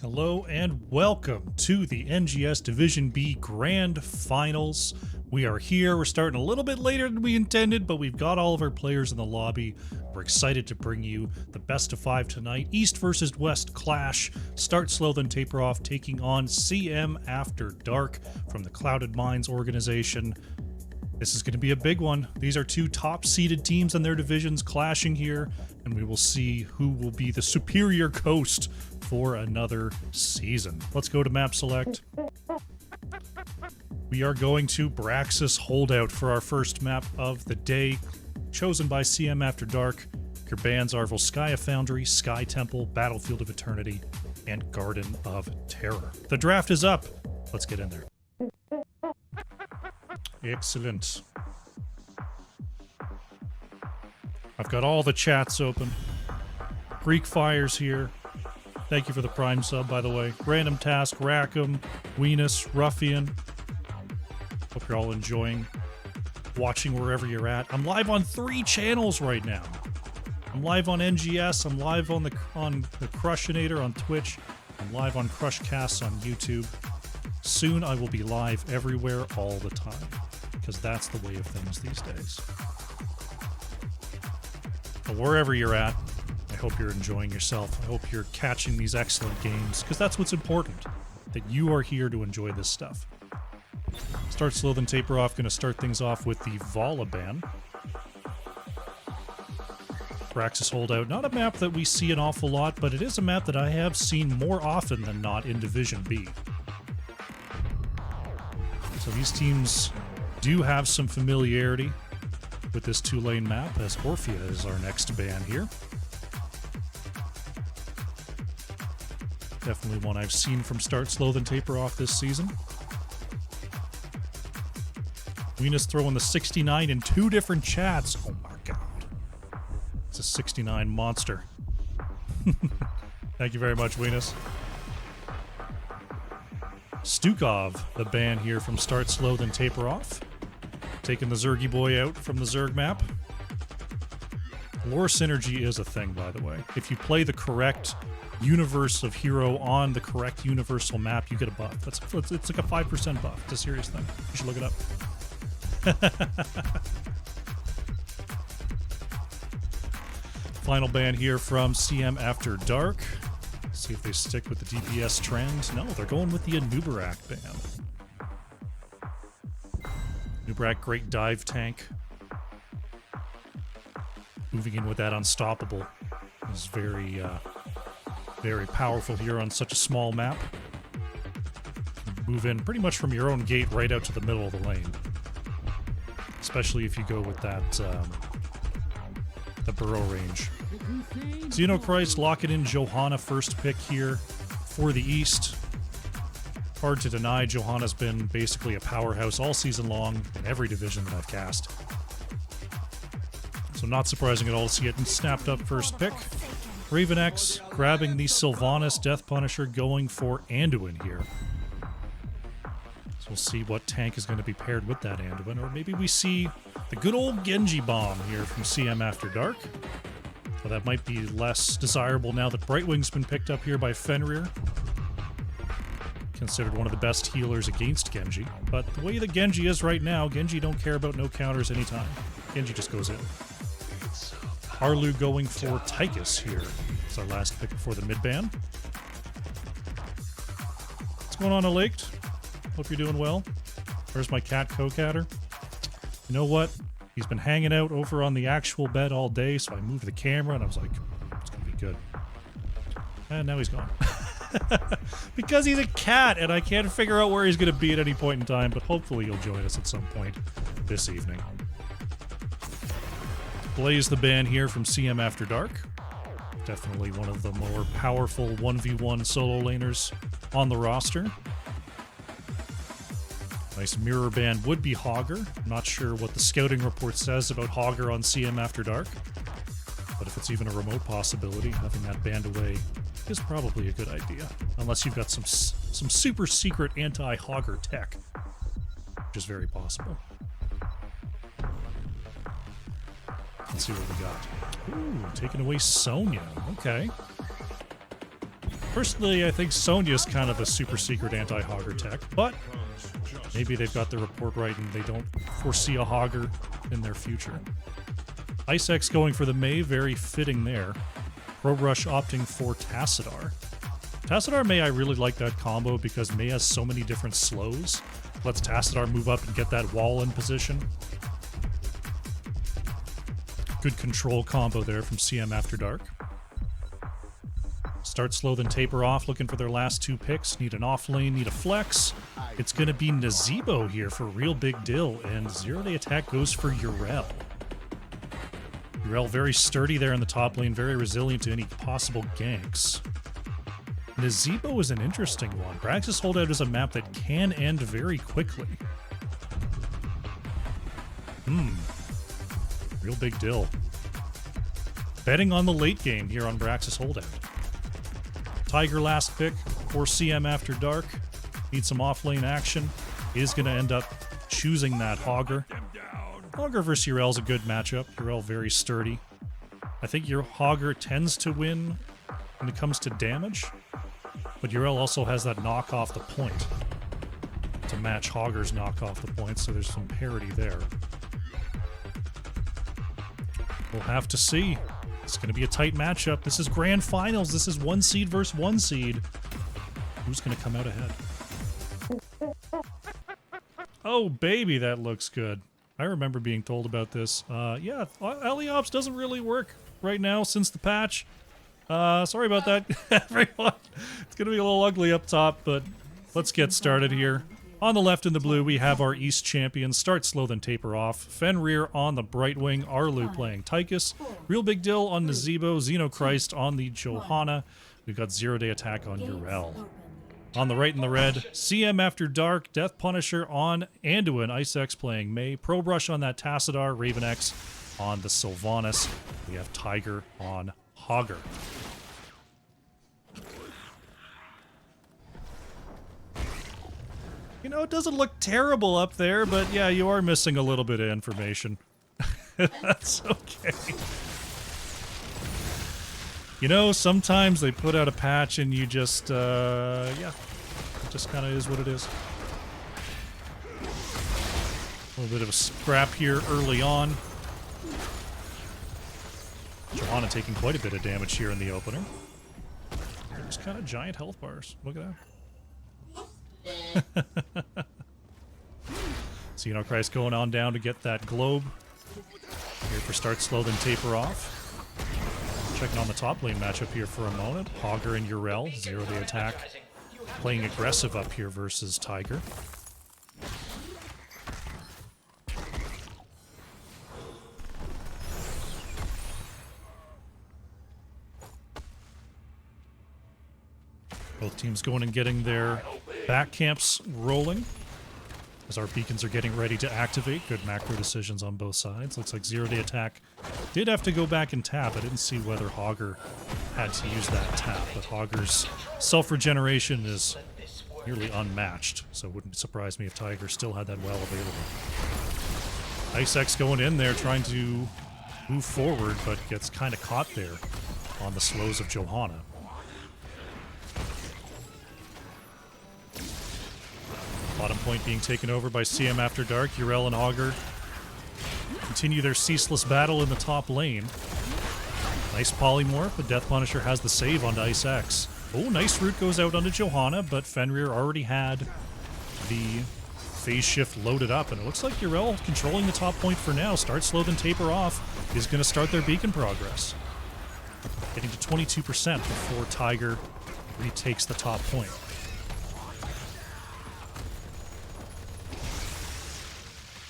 Hello and welcome to the NGS Division B Grand Finals. We are here. We're starting a little bit later than we intended, but we've got all of our players in the lobby. We're excited to bring you the best of 5 tonight. East versus West clash. Start slow, then taper off, taking on CM After Dark from the Clouded Minds organization. This is going to be a big one. These are two top-seeded teams in their divisions clashing here, and we will see who will be the superior coast for another season. Let's go to map select. We are going to Braxis Holdout for our first map of the day, chosen by CM After Dark. Your bans are Volskaya Foundry, Sky Temple, Battlefield of Eternity, and Garden of Terror. The draft is up. Let's get in there. Excellent. I've got all the chats open. Greek Fire's here. Thank you for the Prime sub, by the way. Random Task, Rackham, Weenus, Ruffian. Hope you're all enjoying watching wherever you're at. I'm live on 3 channels right now. I'm live on NGS. I'm live on the Crushinator on Twitch. I'm live on Krush Casting on YouTube. Soon I will be live everywhere all the time, because that's the way of things these days. But wherever you're at, I hope you're enjoying yourself. I hope you're catching these excellent games, because that's what's important, that you are here to enjoy this stuff. Start slow, then taper off. Going to start things off with the Volaban. Braxis Holdout. Not a map that we see an awful lot, but it is a map that I have seen more often than not in Division B. So these teams do have some familiarity with this 2-lane map, as Orphea is our next ban here. Definitely one I've seen from start slow, then taper off this season. Weenus throwing the 69 in 2 different chats. Oh my god. It's a 69 monster. Thank you very much, Weenus. Stukov, the ban here from start slow, then taper off. Taking the Zergy boy out from the Zerg map. Lore synergy is a thing, by the way. If you play the correct universe of hero on the correct universal map, you get a buff. It's like a 5% buff. It's a serious thing. You should look it up. Final ban here from CM After Dark. See if they stick with the DPS trend. No, they're going with the Anubarak ban. Anubarak, great dive tank. Moving in with that Unstoppable is very, very powerful here on such a small map. Move in pretty much from your own gate right out to the middle of the lane. Especially if you go with that, the burrow range. Xenochrist, lock it in. Johanna first pick here for the East. Hard to deny, Johanna's been basically a powerhouse all season long in every division that I've cast. So not surprising at all to see it snapped up first pick. Raven X grabbing the Sylvanas Death Punisher, going for Anduin here. So we'll see what tank is going to be paired with that Anduin, or maybe we see the good old Genji Bomb here from CM After Dark. Well, that might be less desirable now that Brightwing's been picked up here by Fenrir. Considered one of the best healers against Genji. But the way that Genji is right now, Genji don't care about no counters anytime. Genji just goes in. Arlu going for Tychus here. It's our last pick before the mid-ban. What's going on, Alaked? Hope you're doing well. Where's my cat, Cocatter? You know what? He's been hanging out over on the actual bed all day, so I moved the camera and I was like, it's gonna be good. And now he's gone. Because he's a cat and I can't figure out where he's gonna be at any point in time, but hopefully he'll join us at some point this evening. Blaze the ban here from CM After Dark. Definitely one of the more powerful 1v1 solo laners on the roster. Nice mirror ban would be Hogger. I'm not sure what the scouting report says about Hogger on CM After Dark, but if it's even a remote possibility, having that banned away is probably a good idea. Unless you've got some super secret anti-Hogger tech, which is very possible. Let's see what we got. Ooh, taking away Sonya. Okay. Personally, I think Sonya's kind of a super secret anti-Hogger tech, but maybe they've got the report right and they don't foresee a Hogger in their future. Ice-X going for the Mei, very fitting there. Probe Rush opting for Tassadar. Tassadar Mei, I really like that combo because Mei has so many different slows. Lets Tassadar move up and get that wall in position. Good control combo there from CM After Dark. Start slow, then taper off, looking for their last two picks. Need an off lane, need a flex. It's going to be Nazebo here for Real Big Dill, and zero-day attack goes for Yrel. Yrel very sturdy there in the top lane, very resilient to any possible ganks. Nazebo is an interesting one. Braxis Holdout is a map that can end very quickly. Real Big Dill. Betting on the late game here on Braxis Holdout. Tiger last pick for CM After Dark. Need some off-lane action. Is going to end up choosing that Hogger. Hogger versus Yrel is a good matchup. Yrel very sturdy. I think your Hogger tends to win when it comes to damage, but Yrel also has that knock off the point to match Hogger's knock off the point, so there's some parity there. We'll have to see. It's going to be a tight matchup. This is grand finals. This is 1 seed versus 1 seed. Who's going to come out ahead? Oh, baby, that looks good. I remember being told about this. Yeah, Aliops doesn't really work right now since the patch. Sorry about that, everyone. It's going to be a little ugly up top, but let's get started here. On the left in the blue, we have our East champions. Start slow, then taper off. Fenrir on the right wing. Arlu playing Tychus. Real Big Dill on Nazebo. Xenochrist on the Johanna. We've got zero-day attack on Yrel. On the right in the red, CM After Dark. Death Punisher on Anduin. Ice-X playing Mei. Probe Rush on that Tassadar. Raven X on the Sylvanas. We have Tiger on Hogger. You know, it doesn't look terrible up there, but yeah, you are missing a little bit of information. That's okay. You know, sometimes they put out a patch and you just, yeah, it just kind of is what it is. A little bit of a scrap here early on. Johanna taking quite a bit of damage here in the opener. Just kind of giant health bars. Look at that. Xenochrist going on down to get that globe. Here for start slow, then taper off. Checking on the top lane matchup here for a moment. Hogger and Yrel, zero-day attack. Playing aggressive up here versus Tiger. Both teams going and getting their back camps rolling as our beacons are getting ready to activate. Good macro decisions on both sides. Looks like zero-day attack did have to go back and tap. I didn't see whether Hogger had to use that tap, but Hogger's self-regeneration is nearly unmatched, so it wouldn't surprise me if Tiger still had that well available. Ice-X going in there trying to move forward, but gets kind of caught there on the slows of Johanna. Bottom point being taken over by CM After Dark. Yrel and Hogger continue their ceaseless battle in the top lane. Nice polymorph, but Death Punisher has the save onto Ice-X. Oh, nice root goes out onto Johanna, but Fenrir already had the phase shift loaded up, and it looks like Yrel controlling the top point for now. Start slow, then taper off is going to start their beacon progress. Getting to 22% before Tiger retakes the top point.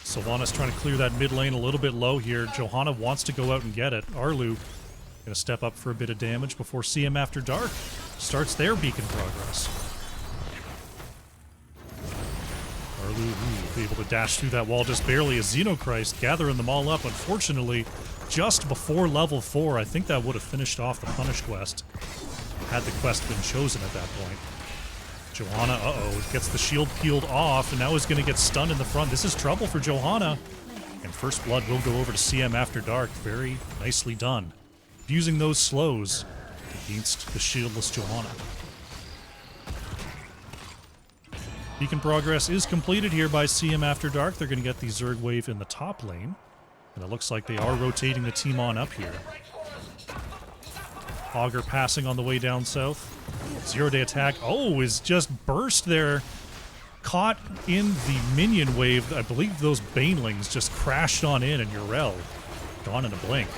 Sylvanas trying to clear that mid lane a little bit low here. Johanna wants to go out and get it. Arlu going to step up for a bit of damage before CM After Dark starts their beacon progress. Arlu able to dash through that wall just barely as Xenochrist gathering them all up. Unfortunately, just before level 4, I think that would have finished off the Punish quest had the quest been chosen at that point. Johanna, gets the shield peeled off, and now is going to get stunned in the front. This is trouble for Johanna. And First Blood will go over to CM After Dark. Very nicely done. Using those slows against the shieldless Johanna. Beacon progress is completed here by CM After Dark. They're going to get the Zerg wave in the top lane. And it looks like they are rotating the team on up here. Augur passing on the way down south. Zero-day attack. Oh, is just burst there. Caught in the minion wave. I believe those banelings just crashed on in, and Yrel gone in a blink.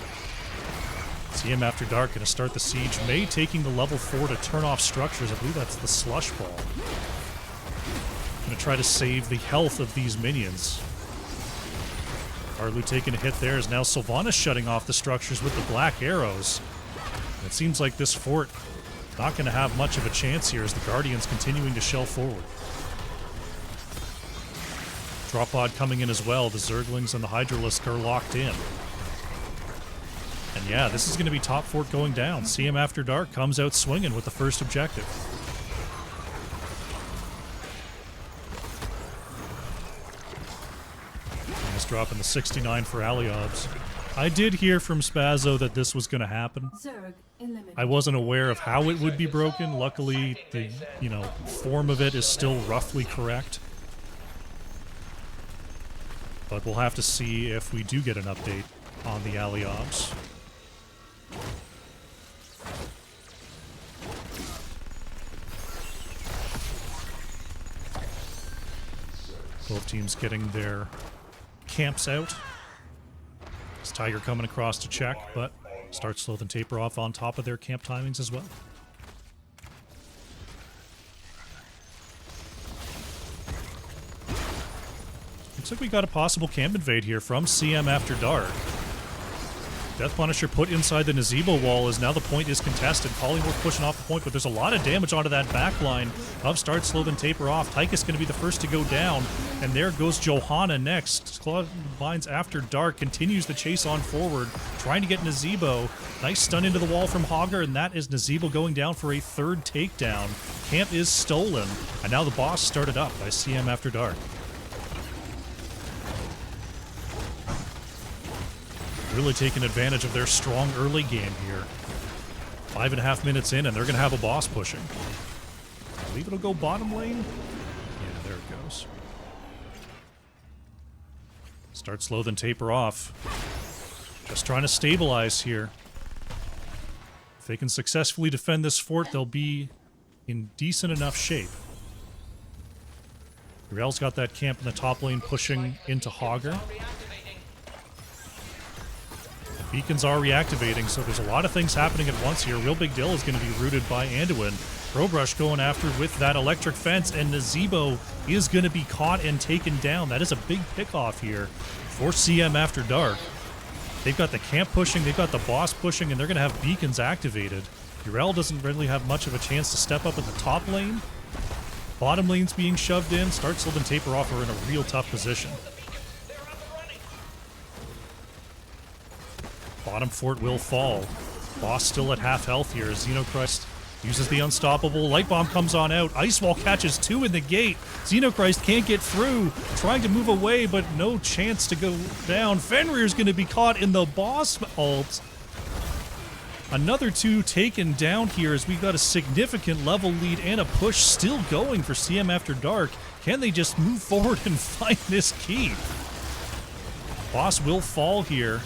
CM After Dark going to start the siege. May taking the level 4 to turn off structures. I believe that's the slush ball. Going to try to save the health of these minions. Arlu taking a hit there as now Sylvanas shutting off the structures with the black arrows. And it seems like this fort not going to have much of a chance here as the Guardians continuing to shell forward. Drop pod coming in as well. The Zerglings and the Hydralisk are locked in. And yeah, this is going to be top fort going down. CM After Dark comes out swinging with the first objective. He's dropping the 69 for Aliobs. I did hear from Spazzo that this was going to happen. I wasn't aware of how it would be broken. Luckily, the, form of it is still roughly correct. But we'll have to see if we do get an update on the Aliobs. Both teams getting their camps out. It's Tiger coming across to check, but start slow then taper off on top of their camp timings as well. Looks like we got a possible camp invade here from CM After Dark. Death Punisher put inside the Nazebo wall as now the point is contested. Collingworth pushing off the point, but there's a lot of damage onto that back line of start slow then taper off. Tychus going to be the first to go down, and there goes Johanna next. Claw Binds After Dark continues the chase on forward, trying to get Nazebo. Nice stun into the wall from Hogger, and that is Nazebo going down for a third takedown. Camp is stolen, and now the boss started up by CM After Dark. Really taking advantage of their strong early game here. 5.5 minutes in, and they're going to have a boss pushing. I believe it'll go bottom lane. Yeah, there it goes. Start slow, then taper off. Just trying to stabilize here. If they can successfully defend this fort, they'll be in decent enough shape. Yrel's got that camp in the top lane pushing into Hogger. Beacons are reactivating, so there's a lot of things happening at once here. Real Big Deal is going to be rooted by Anduin. Probrush going after with that electric fence, and Nazebo is going to be caught and taken down. That is a big pickoff here for CM After Dark. They've got the camp pushing, they've got the boss pushing, and they're going to have beacons activated. Yrel doesn't really have much of a chance to step up in the top lane. Bottom lane's being shoved in. Start slow then taper off are in a real tough position. Bottom fort will fall. Boss still at half health here. Xenochrist uses the unstoppable. Light bomb comes on out. Ice wall catches 2 in the gate. Xenochrist can't get through. Trying to move away, but no chance to go down. Fenrir's going to be caught in the boss ult. Another 2 taken down here as we've got a significant level lead and a push still going for CM After Dark. Can they just move forward and find this keep? Boss will fall here.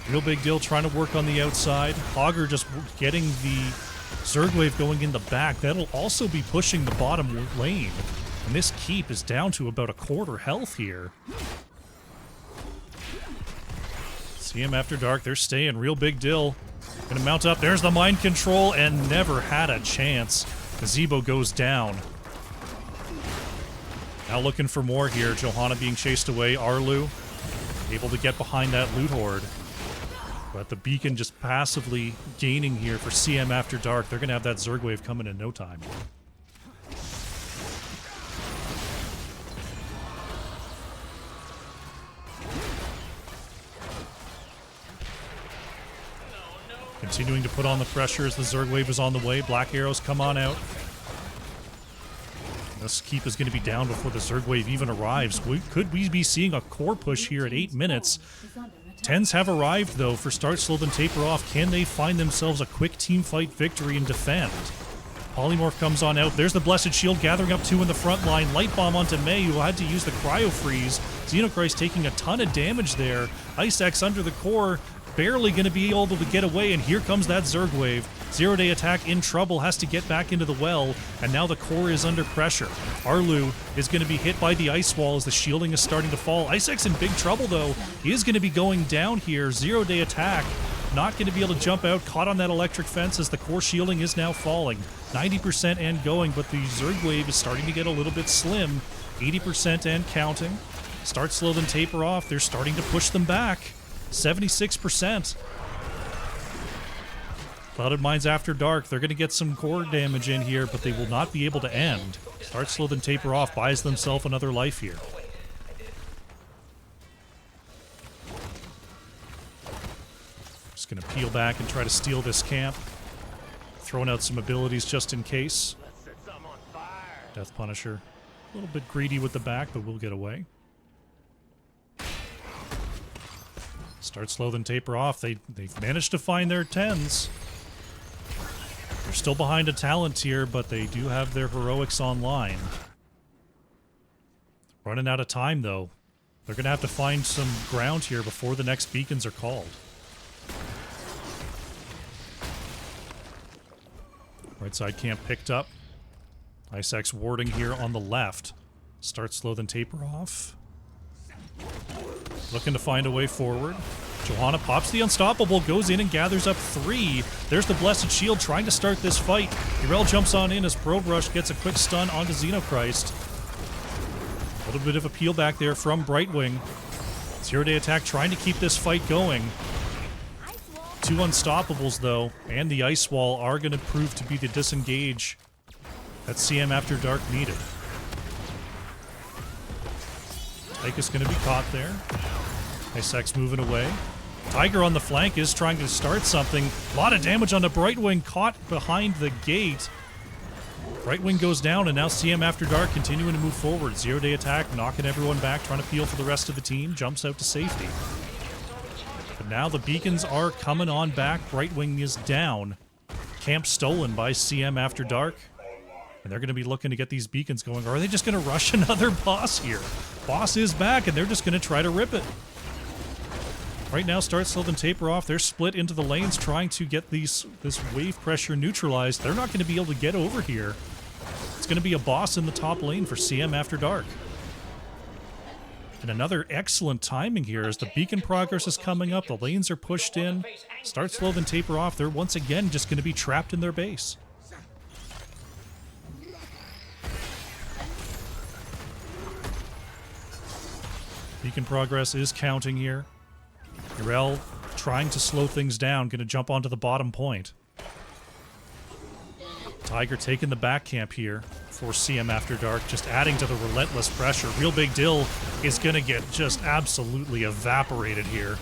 Real Big Deal trying to work on the outside. Hogger just getting the Zerg wave going in the back. That'll also be pushing the bottom lane. And this keep is down to about a quarter health here. CM After Dark, they're staying. Real Big Deal gonna mount up. There's the mind control and never had a chance. Gazebo goes down. Now looking for more here. Johanna being chased away. Arlu able to get behind that loot horde. But the beacon just passively gaining here for CM After Dark. They're going to have that Zerg wave coming in no time. Continuing to put on the pressure as the Zerg wave is on the way. Black arrows come on out. This keep is going to be down before the Zerg wave even arrives. Could we be seeing a core push here at 8 minutes? 10s have arrived, though, for start slow then taper off. Can they find themselves a quick team fight victory and defend? Polymorph comes on out. There's the Blessed Shield gathering up 2 in the front line. Light Bomb onto Mei, who had to use the Cryo Freeze. Xenochrist taking a ton of damage there. Ice X under the core, barely going to be able to get away, and here comes that Zerg Wave. 0-day attack in trouble, has to get back into the well, and now the core is under pressure. Arlu is going to be hit by the ice wall as the shielding is starting to fall. Ice X in big trouble, though. He is going to be going down here. 0-day attack. Not going to be able to jump out, caught on that electric fence as the core shielding is now falling. 90% and going, but the Zerg Wave is starting to get a little bit slim. 80% and counting. Start slow, then taper off. They're starting to push them back. 76%. Clouded Mines After Dark. They're going to get some core damage in here, but they will not be able to end. Start slow, then taper off. Buys themselves another life here. Just going to peel back and try to steal this camp. Throwing out some abilities just in case. Death Punisher. A little bit greedy with the back, but we'll get away. Start slow, then taper off. They've managed to find their 10s. They're still behind a talent tier, but they do have their heroics online. Running out of time, though. They're going to have to find some ground here before the next beacons are called. Right side camp picked up. Ice X warding here on the left. Start slow, then taper off. Looking to find a way forward. Johanna pops the Unstoppable, goes in and gathers up 3. There's the Blessed Shield trying to start this fight. Urel jumps on in as Probe Rush gets a quick stun onto Xenochrist. A little bit of a peel back there from Brightwing. 0-day attack trying to keep this fight going. 2 Unstoppables, though, and the Ice Wall are going to prove to be the disengage that CM After Dark needed. Tyke is going to be caught there. Ice X moving away. Tiger on the flank is trying to start something. A lot of damage on the Brightwing, caught behind the gate. Brightwing goes down, and now CM After Dark continuing to move forward. 0-day attack, knocking everyone back, trying to peel for the rest of the team. Jumps out to safety. But now the beacons are coming on back. Brightwing is down. Camp stolen by CM After Dark. And they're going to be looking to get these beacons going. Or are they just going to rush another boss here? Boss is back, and they're just going to try to rip it. Right now, start slow, then taper off. They're split into the lanes trying to get this wave pressure neutralized. They're not going to be able to get over here. It's going to be a boss in the top lane for CM After Dark. And another excellent timing here as the beacon progress is coming up. The lanes are pushed in. Start slow, then taper off. They're once again just going to be trapped in their base. Beacon progress is counting here. Urel trying to slow things down, going to jump onto the bottom point. Tiger taking the back camp here for CM After Dark, just adding to the relentless pressure. Real Big Dill is going to get just absolutely evaporated here.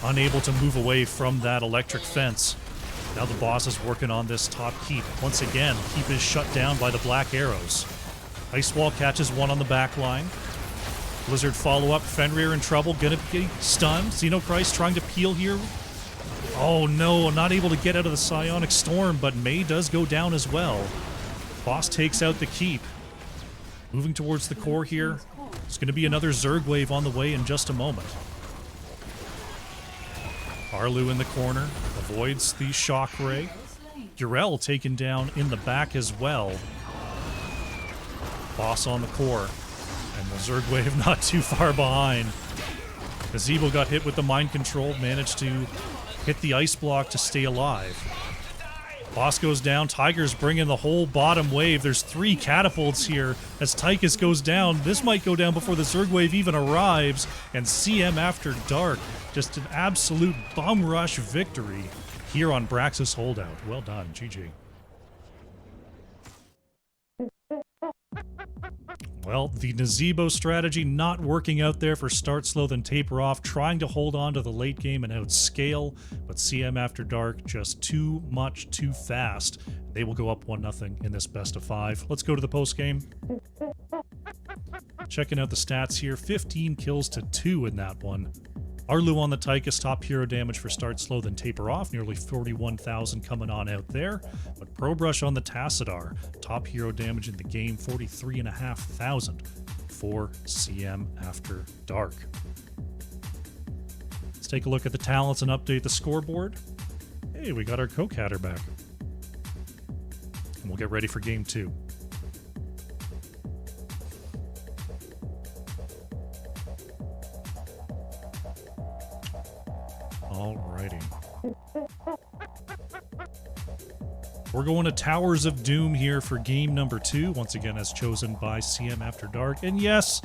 Unable to move away from that electric fence. Now the boss is working on this top keep. Once again, keep is shut down by the black arrows. Ice Wall catches one on the back line. Blizzard follow-up. Fenrir in trouble. Gonna get stunned. Xenochrist trying to peel here. Oh no, not able to get out of the Psionic Storm, but Mei does go down as well. Boss takes out the keep. Moving towards the core here. It's going to be another Zerg wave on the way in just a moment. Arlu in the corner. Avoids the shock ray. Urel taken down in the back as well. Boss on the core. And the Zerg wave not too far behind. Gazebo got hit with the mind control, managed to hit the ice block to stay alive. Boss goes down. Tiger's bringing the whole bottom wave. There's 3 catapults here as Tychus goes down. This might go down before the Zerg wave even arrives. And CM After Dark, just an absolute bum rush victory here on Braxis Holdout. Well done, GG. Well, the Nazebo strategy not working out there for start slow then taper off, trying to hold on to the late game and outscale, but CM After Dark just too much too fast. They will go up 1-0 in this best of 5. Let's go to the post game. Checking out the stats here, 15 kills to 2 in that one. Arlu on the Tychus, top hero damage for start slow, then taper off. Nearly 41,000 coming on out there. But Pro Brush on the Tassadar, top hero damage in the game, 43,500 for CM After Dark. Let's take a look at the talents and update the scoreboard. Hey, we got our Cocatter back. And we'll get ready for game 2. Alrighty. We're going to Towers of Doom here for game number 2, once again as chosen by CM After Dark. And yes,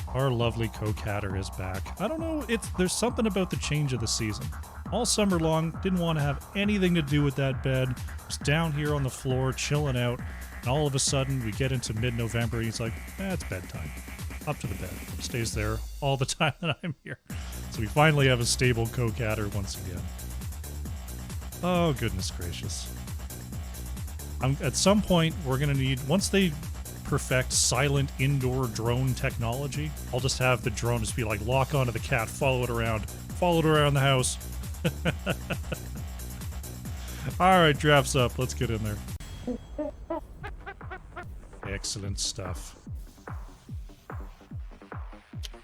our lovely Cocatter is back. I don't know, there's something about the change of the season. All summer long, didn't want to have anything to do with that bed. Just down here on the floor, chilling out. And all of a sudden, we get into mid-November, and he's like, it's bedtime. Up to the bed. Stays there all the time that I'm here. So we finally have a stable Cocatter once again. Oh, goodness gracious. At some point, we're going to need, once they perfect silent indoor drone technology, I'll just have the drone just be like, lock onto the cat, follow it around the house. Alright, drafts up. Let's get in there. Excellent stuff.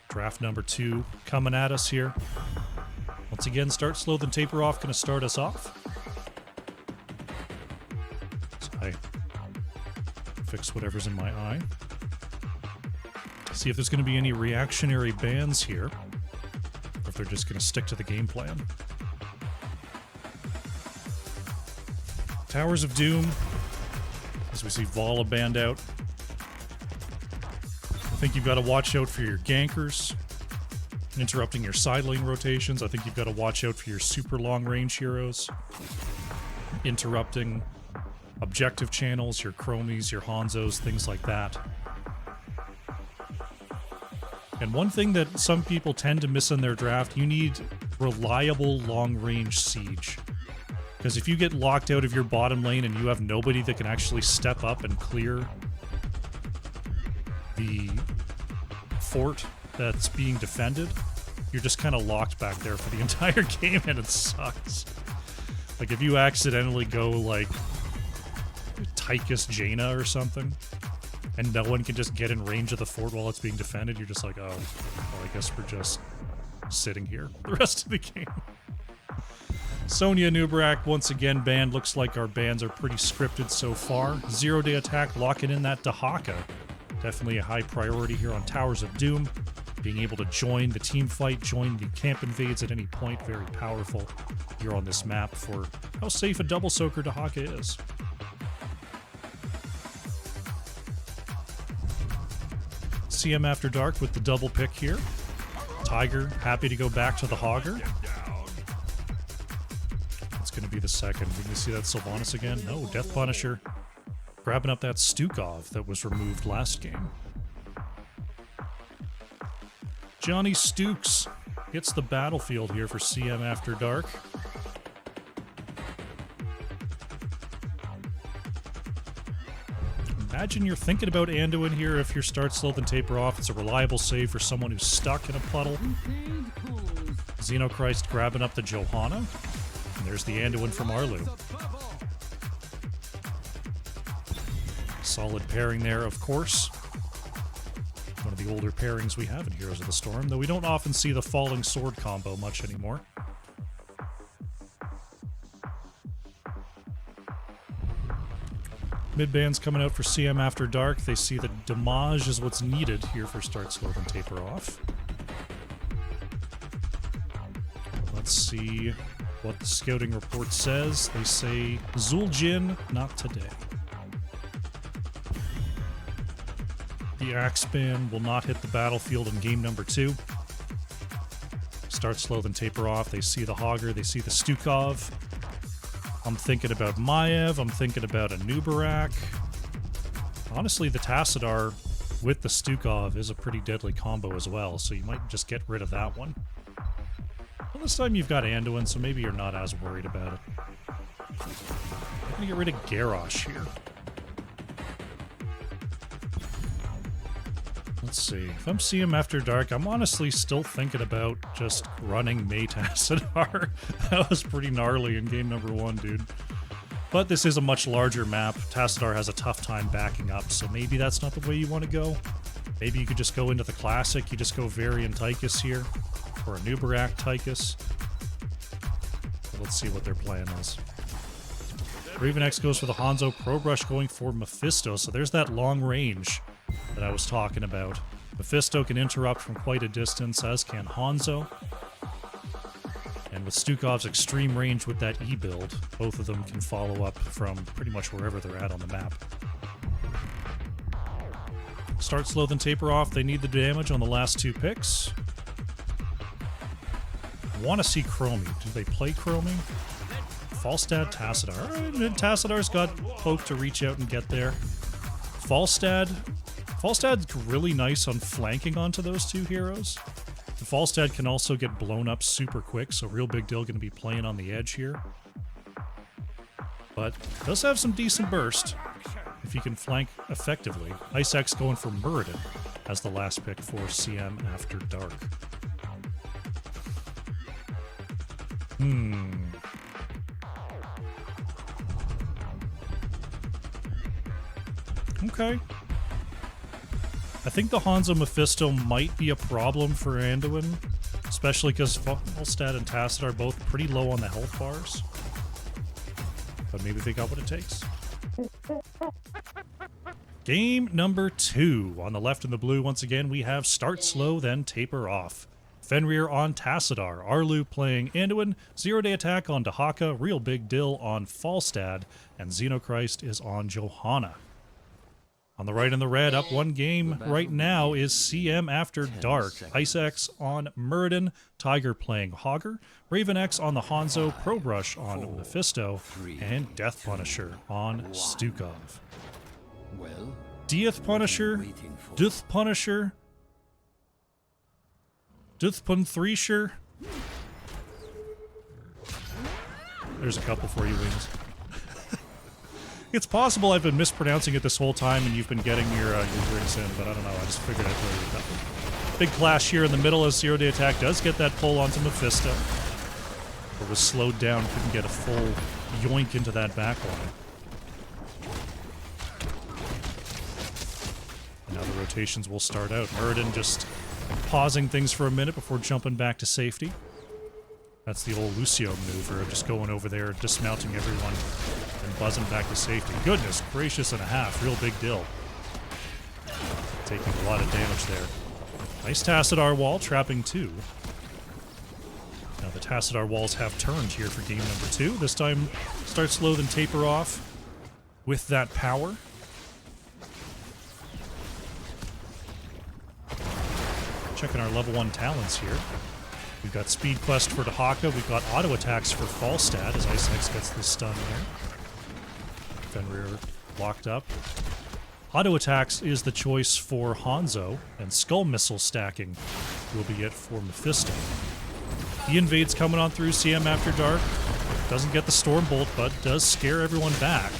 Draft number 2 coming at us here. Once again, start slow, then taper off. Going to start us off. So I fix whatever's in my eye. See if there's going to be any reactionary bans here, or if they're just going to stick to the game plan. Towers of Doom, as we see Vala banned out. I think you've got to watch out for your gankers, interrupting your side lane rotations. I think you've got to watch out for your super long range heroes, interrupting objective channels, your Chromies, your Hanzos, things like that. And one thing that some people tend to miss in their draft, you need reliable long range siege. Because if you get locked out of your bottom lane and you have nobody that can actually step up and clear the fort that's being defended, you're just kind of locked back there for the entire game, and it sucks. Like, if you accidentally go, like, Tychus Jaina or something, and no one can just get in range of the fort while it's being defended, you're just like, oh, well, I guess we're just sitting here the rest of the game. Sonya Nubarak, once again banned. Looks like our bans are pretty scripted so far. 0-day attack, locking in that Dahaka. Definitely a high priority here on Towers of Doom. Being able to join the team fight, join the camp invades at any point, very powerful here on this map for how safe a double soaker Dahaka is. CM After Dark with the double pick here. Tiger, happy to go back to the Hogger. It's going to be the second. We can see that Sylvanas again. No, Death Punisher. Grabbing up that Stukov that was removed last game. Johnny Stukes hits the battlefield here for CM After Dark. Imagine you're thinking about Anduin here. If your start slow then taper off, it's a reliable save for someone who's stuck in a puddle. Xenochrist grabbing up the Johanna. And there's the Anduin from Arlu. Solid pairing there, of course. One of the older pairings we have in Heroes of the Storm, though we don't often see the falling sword combo much anymore. Mid-bands coming out for CM After Dark. They see that damage is what's needed here for start slow and taper off. Let's see what the scouting report says. They say Zul'jin, not today. The Axe Ban will not hit the battlefield in game number 2. Start slow then taper off. They see the Hogger, they see the Stukov. I'm thinking about Maiev, I'm thinking about a Nubarak. Honestly, the Tassadar with the Stukov is a pretty deadly combo as well, so you might just get rid of that one. Well, this time you've got Anduin, so maybe you're not as worried about it. I'm gonna get rid of Garrosh here. Let's see. If I'm CM After Dark, I'm honestly still thinking about just running May Tassadar. That was pretty gnarly in game number 1, dude. But this is a much larger map. Tassadar has a tough time backing up, so maybe that's not the way you want to go. Maybe you could just go into the classic. You just go Varian Tychus here, or a Nubarak Tychus. Let's see what their plan is. Raven X goes for the Hanzo, Pro Brush going for Mephisto, so there's that long range that I was talking about. Mephisto can interrupt from quite a distance, as can Hanzo. And with Stukov's extreme range with that E build, both of them can follow up from pretty much wherever they're at on the map. Start slow, then taper off. They need the damage on the last 2 picks. Want to see Chromie. Do they play Chromie? Falstad, Tassadar. Alright, and Tassadar's got poke to reach out and get there. Falstad's really nice on flanking onto those 2 heroes. The Falstad can also get blown up super quick, so Real Big Deal going to be playing on the edge here. But does have some decent burst if he can flank effectively. Ice X going for Muradin as the last pick for CM After Dark. Okay. I think the Hanzo Mephisto might be a problem for Anduin, especially because Falstad and Tacit are both pretty low on the health bars. But maybe they got what it takes. Game number 2. On the left in the blue, once again, we have Start Slow, then Taper Off. Fenrir on Tassadar, Arlu playing Anduin, Zero Day Attack on Dahaka, Real Big Dill on Falstad, and Xenochrist is on Johanna. On the right in the red, up 1 game right now is CM After Dark. Ice X on Muradin, Tiger playing Hogger, Raven X on the Hanzo, Pro Brush on Mephisto, and Death Punisher on Stukov. Death Punisher, Death Punisher, Death Punthreesher. There's a couple for you, Wings. It's possible I've been mispronouncing it this whole time and you've been getting your drinks in, but I don't know. I just figured I'd throw you a couple. Big clash here in the middle as Zero Day Attack does get that pull onto Mephisto. But was slowed down, couldn't get a full yoink into that backline. And now the rotations will start out. Muradin just pausing things for a minute before jumping back to safety. That's the old Lucio maneuver of just going over there, dismounting everyone, and buzzing back to safety. Goodness gracious and a half. Real Big Dill. Taking a lot of damage there. Nice Tassadar wall, trapping 2. Now the Tassadar walls have turned here for game number 2. This time, Start Slow, then Taper Off with that power. Checking our level 1 talents here. We've got Speed Quest for Dahaka. We've got Auto Attacks for Falstad as Ice X gets the stun there. Fenrir locked up. Auto Attacks is the choice for Hanzo, and Skull Missile stacking will be it for Mephisto. The invade's coming on through CM After Dark. Doesn't get the Storm Bolt, but does scare everyone back.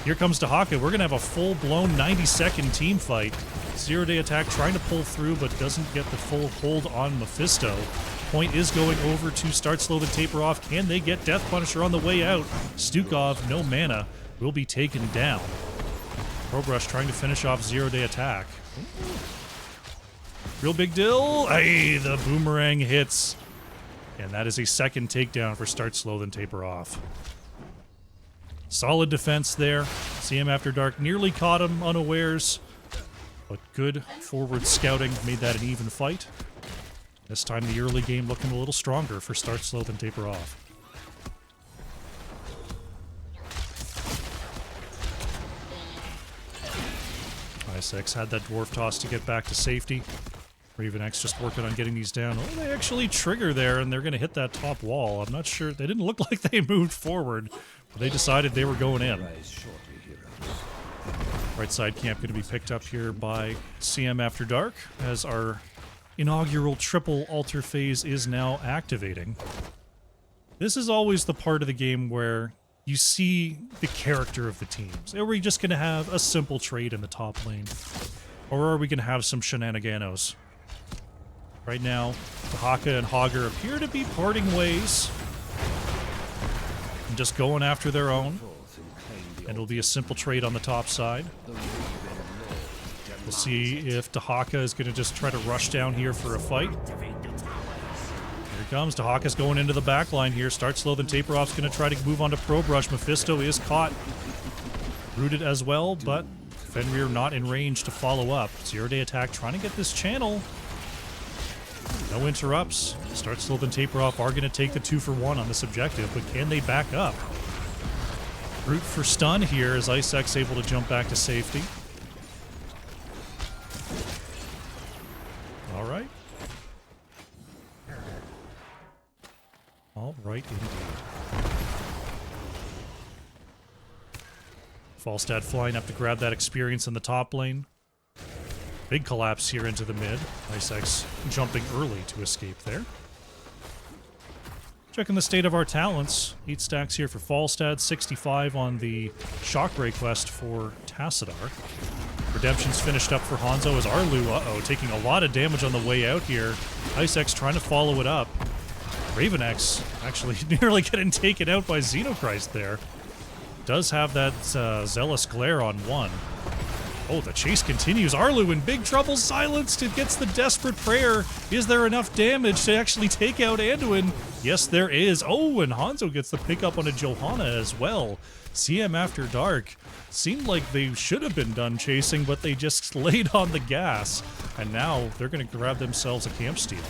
Here comes Dahaka. We're going to have a full-blown 90-second team fight. Zero Day Attack trying to pull through, but doesn't get the full hold on Mephisto. Point is going over to Start Slow, then Taper Off. Can they get Death Punisher on the way out? Stukov, no mana, will be taken down. Pro Brush trying to finish off Zero Day Attack. Real Big Dill. Hey, the boomerang hits. And that is a second takedown for Start Slow, then Taper Off. Solid defense there. CM After Dark nearly caught him unawares, but good forward scouting made that an even fight. This time the early game looking a little stronger for Start Slow, then Taper Off. Ice X had that Dwarf Toss to get back to safety. Raven X just working on getting these down. Oh, they actually trigger there, and they're going to hit that top wall. I'm not sure. They didn't look like they moved forward, but they decided they were going in. Right side camp going to be picked up here by CM After Dark, as our inaugural triple altar phase is now activating. This is always the part of the game where you see the character of the teams. Are we just going to have a simple trade in the top lane? Or are we going to have some shenaniganos? Right now, Dahaka and Hogger appear to be parting ways. And just going after their own. And it'll be a simple trade on the top side. We'll see if Dahaka is going to just try to rush down here for a fight. Here it comes. Dahaka's going into the back line here. Start slow, then taper off's going to try to move on to Pro Brush. Mephisto is caught. Rooted as well, but Fenrir not in range to follow up. Zero-day attack trying to get this channel. No interrupts. Start slow, then taper off are going to take the 2-for-1 on this objective, but can they back up? Root for stun here as Icex able to jump back to safety. All right. All right, indeed. Falstad flying up to grab that experience in the top lane. Big collapse here into the mid. Icex jumping early to escape there. Checking the state of our talents. 8 stacks here for Falstad, 65 on the Shockbreak quest for Tassadar. Redemption's finished up for Hanzo as Arlu, taking a lot of damage on the way out here. Icex trying to follow it up. Ravenex actually nearly getting taken out by Xenochrist there. Does have that Zealous Glare on one. Oh, the chase continues. Arlu in big trouble, silenced. It gets the Desperate Prayer. Is there enough damage to actually take out Anduin? Yes, there is. Oh, and Hanzo gets the pickup on a Johanna as well. CM After Dark. Seemed like they should have been done chasing, but they just laid on the gas. And now they're going to grab themselves a camp steal.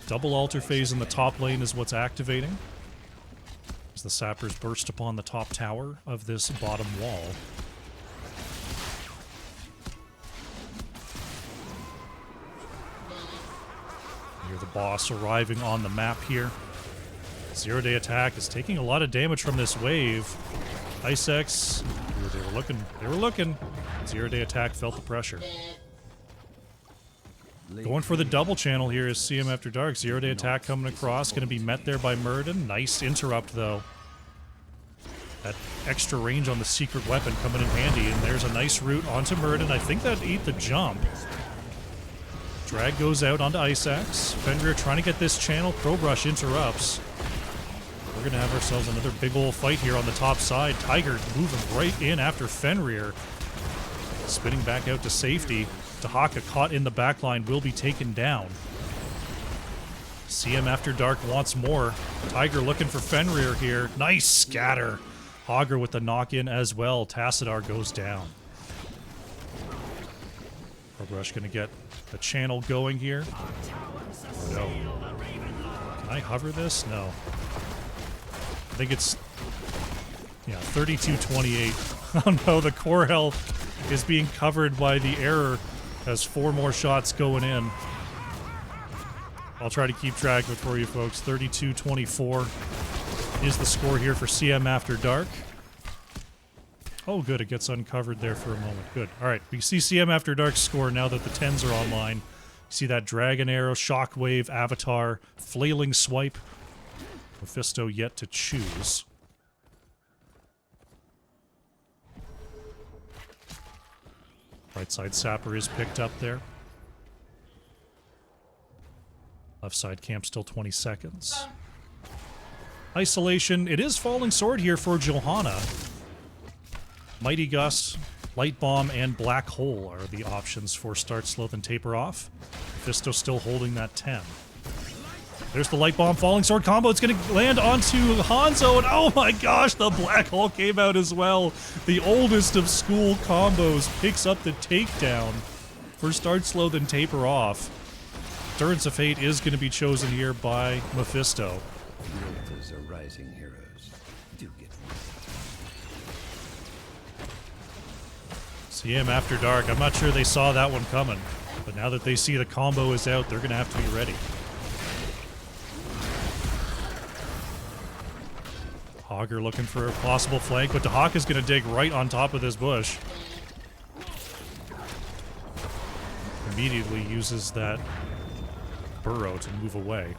Double altar phase in the top lane is what's activating. As the sappers burst upon the top tower of this bottom wall. Hear the boss arriving on the map here. Zero-day attack is taking a lot of damage from this wave. Icex, they were looking. Zero-day attack felt the pressure. Going for the double channel here is CM After Dark. Zero-day attack coming across. Going to be met there by Murden. Nice interrupt, though. That extra range on the secret weapon coming in handy. And there's a nice route onto Murden. I think that ate the jump. Drag goes out onto Icex. Fenrir trying to get this channel. Pro Brush interrupts. We're going to have ourselves another big ol' fight here on the top side. Tiger moving right in after Fenrir. Spinning back out to safety. Dahaka caught in the backline, will be taken down. CM After Dark wants more. Tiger looking for Fenrir here. Nice scatter. Hogger with the knock-in as well. Tassadar goes down. Rush gonna get the channel going here. No. Can I hover this? No. I think it's... yeah, 32-28. Oh no, the core health is being covered by the error. Has 4 more shots going in. I'll try to keep track of it for you folks. 32-24 is the score here for CM After Dark. Oh good, it gets uncovered there for a moment. Good. Alright, we see CM After Dark's score now that the 10s are online. You see that Dragon Arrow, Shockwave, Avatar, Flailing Swipe. Mephisto yet to choose. Right side Sapper is picked up there. Left side camp still 20 seconds. Isolation. It is Falling Sword here for Johanna. Mighty Gust, Light Bomb, and Black Hole are the options for Start Slow and Taper Off. Mephisto still holding that 10. There's the Light Bomb Falling Sword combo. It's going to land onto Hanzo, and oh my gosh, the Black Hole came out as well. The oldest of school combos picks up the takedown for Start Slow then Taper Off. Endurance of Fate is going to be chosen here by Mephisto. Are rising heroes. Do get CM After Dark. I'm not sure they saw that one coming, but now that they see the combo is out, they're going to have to be ready. Hogger looking for a possible flank, but Dahaka's going to dig right on top of this bush. Immediately uses that burrow to move away.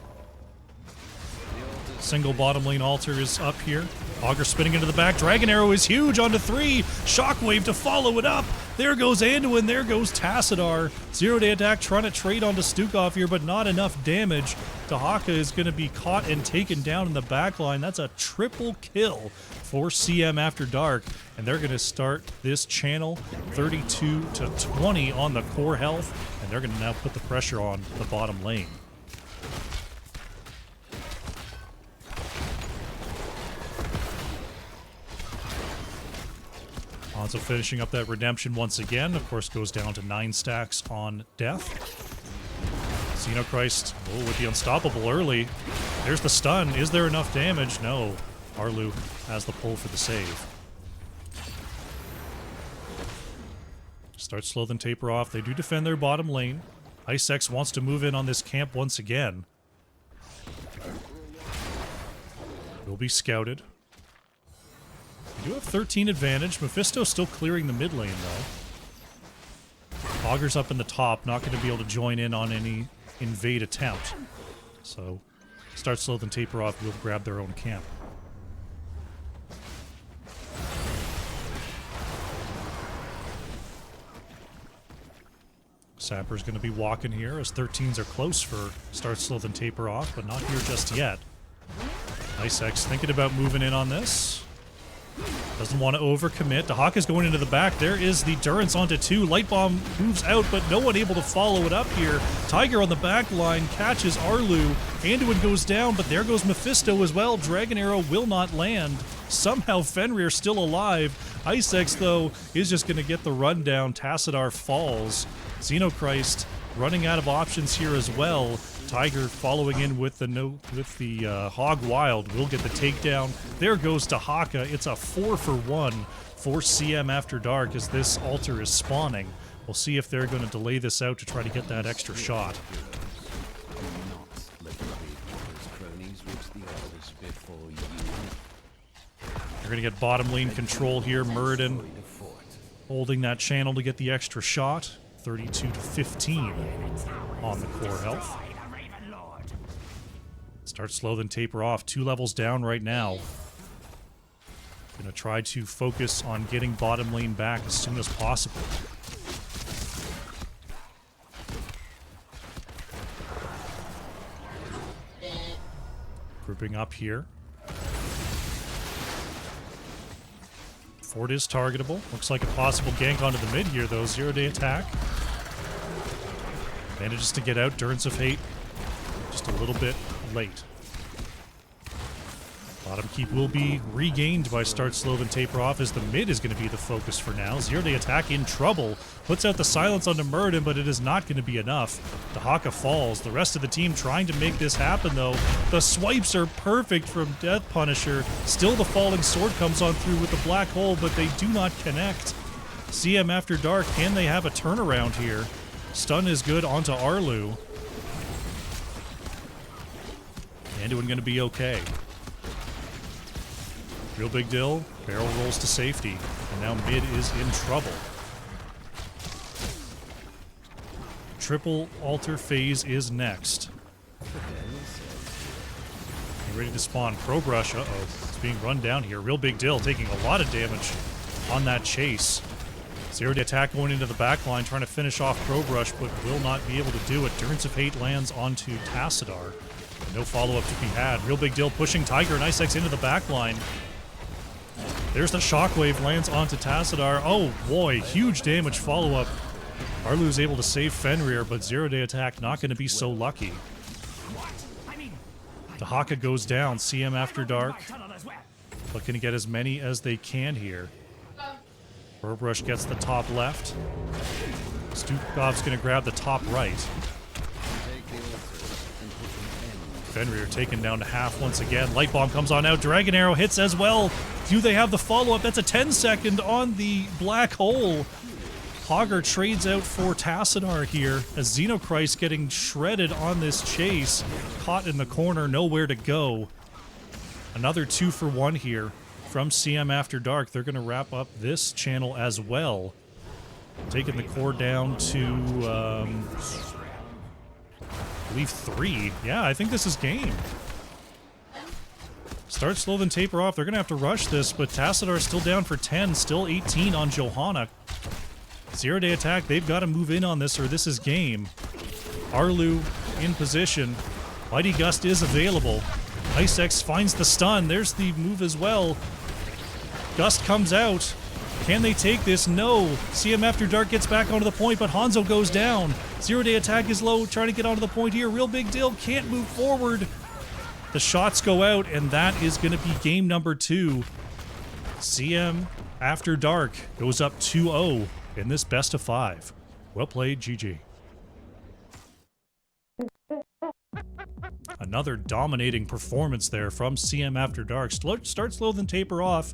the Single bottom lane altar is up here. Augur spinning into the back. Dragon Arrow is huge onto 3. Shockwave to follow it up. There goes Anduin. There goes Tassadar. Zero-day attack trying to trade onto Stukov here, but not enough damage. Dahaka is going to be caught and taken down in the back line. That's a triple kill for CM After Dark. And they're going to start this channel 32 to 20 on the core health. And they're going to now put the pressure on the bottom lane. Hanzo finishing up that redemption once again. Of course, goes down to 9 stacks on death. Xenochrist, with the unstoppable early. There's the stun. Is there enough damage? No. Arlu has the pull for the save. Start slow, then taper off. They do defend their bottom lane. Icex wants to move in on this camp once again. Will be scouted. We do have 13 advantage. Mephisto still clearing the mid lane, though. Augur's up in the top, not going to be able to join in on any invade attempt. So, start slow, then taper off. We'll grab their own camp. Sapper's going to be walking here as 13s are close for start slow, then taper off, but not here just yet. Icex thinking about moving in on this. Doesn't want to overcommit. Dahaka's going into the back. There is the Durance onto 2. Light Bomb moves out, but no one able to follow it up here. Tiger on the back line catches Arlu. Anduin goes down, but there goes Mephisto as well. Dragon Arrow will not land. Somehow Fenrir still alive. Icex, though, is just going to get the rundown. Tassadar falls. Xenochrist running out of options here as well. Tiger following in with the Hog Wild will get the takedown. There goes Dahaka. It's a 4-for-1 for CM After Dark as this altar is spawning. We'll see if they're going to delay this out to try to get that extra shot. They're going to get bottom lane control here. Muradin holding that channel to get the extra shot. 32 to 15 on the core health. Start slow, then taper off. 2 levels down right now. Gonna try to focus on getting bottom lane back as soon as possible. Grouping up here. Fort is targetable. Looks like a possible gank onto the mid here, though. Zero-day attack. Manages to get out. Durance of Hate just a little bit late. Bottom keep will be regained by start slow, then taper off, as the mid is going to be the focus for now. Zero-day attack in trouble. Puts out the silence onto Muradin, but it is not going to be enough. Dahaka falls. The rest of the team trying to make this happen, though. The swipes are perfect from Death Punisher. Still the falling sword comes on through with the black hole, but they do not connect. CM After Dark, can they have a turnaround here? Stun is good onto Arlu. Anduin going to be okay. Real big deal. Barrel rolls to safety. And now mid is in trouble. Triple altar phase is next. Ready to spawn. Pro Brush. Uh-oh. It's being run down here. Real big deal. Taking a lot of damage on that chase. Zero-day attack going into the back line, trying to finish off Pro Brush, but will not be able to do it. Durance of Hate lands onto Tassadar. No follow-up to be had. Real big deal pushing Tiger and Icex into the back line. There's the Shockwave, lands onto Tassadar. Oh boy, huge damage follow-up. Arlu's able to save Fenrir, but zero-day attack not going to be so lucky. Dahaka goes down. CM After Dark looking to get as many as they can here. Burbrush gets the top left. Stukov's going to grab the top right. Fenrir taken down to half once again. Light Bomb comes on out. Dragon Arrow hits as well. Do they have the follow-up? That's a 10-second on the black hole. Hogger trades out for Tassadar here as Xenochrist getting shredded on this chase. Caught in the corner, nowhere to go. Another 2-for-1 here from CM After Dark. They're going to wrap up this channel as well. Taking the core down to, I believe 3. Yeah, I think this is game. Start slow, then taper off. They're going to have to rush this, but Tassadar still down for 10, still 18 on Johanna. Zero-day attack, they've got to move in on this or this is game. Arlu in position. Mighty Gust is available. Ice X finds the stun. There's the move as well. Gust comes out. Can they take this? No. CM After Dark gets back onto the point, but Hanzo goes down. Zero-day attack is low, trying to get onto the point here. Real Big Deal can't move forward. The shots go out, and that is going to be game number 2. CM After Dark goes up 2-0 in this best of 5. Well played, GG. Another dominating performance there from CM After Dark. Start slow, then taper off.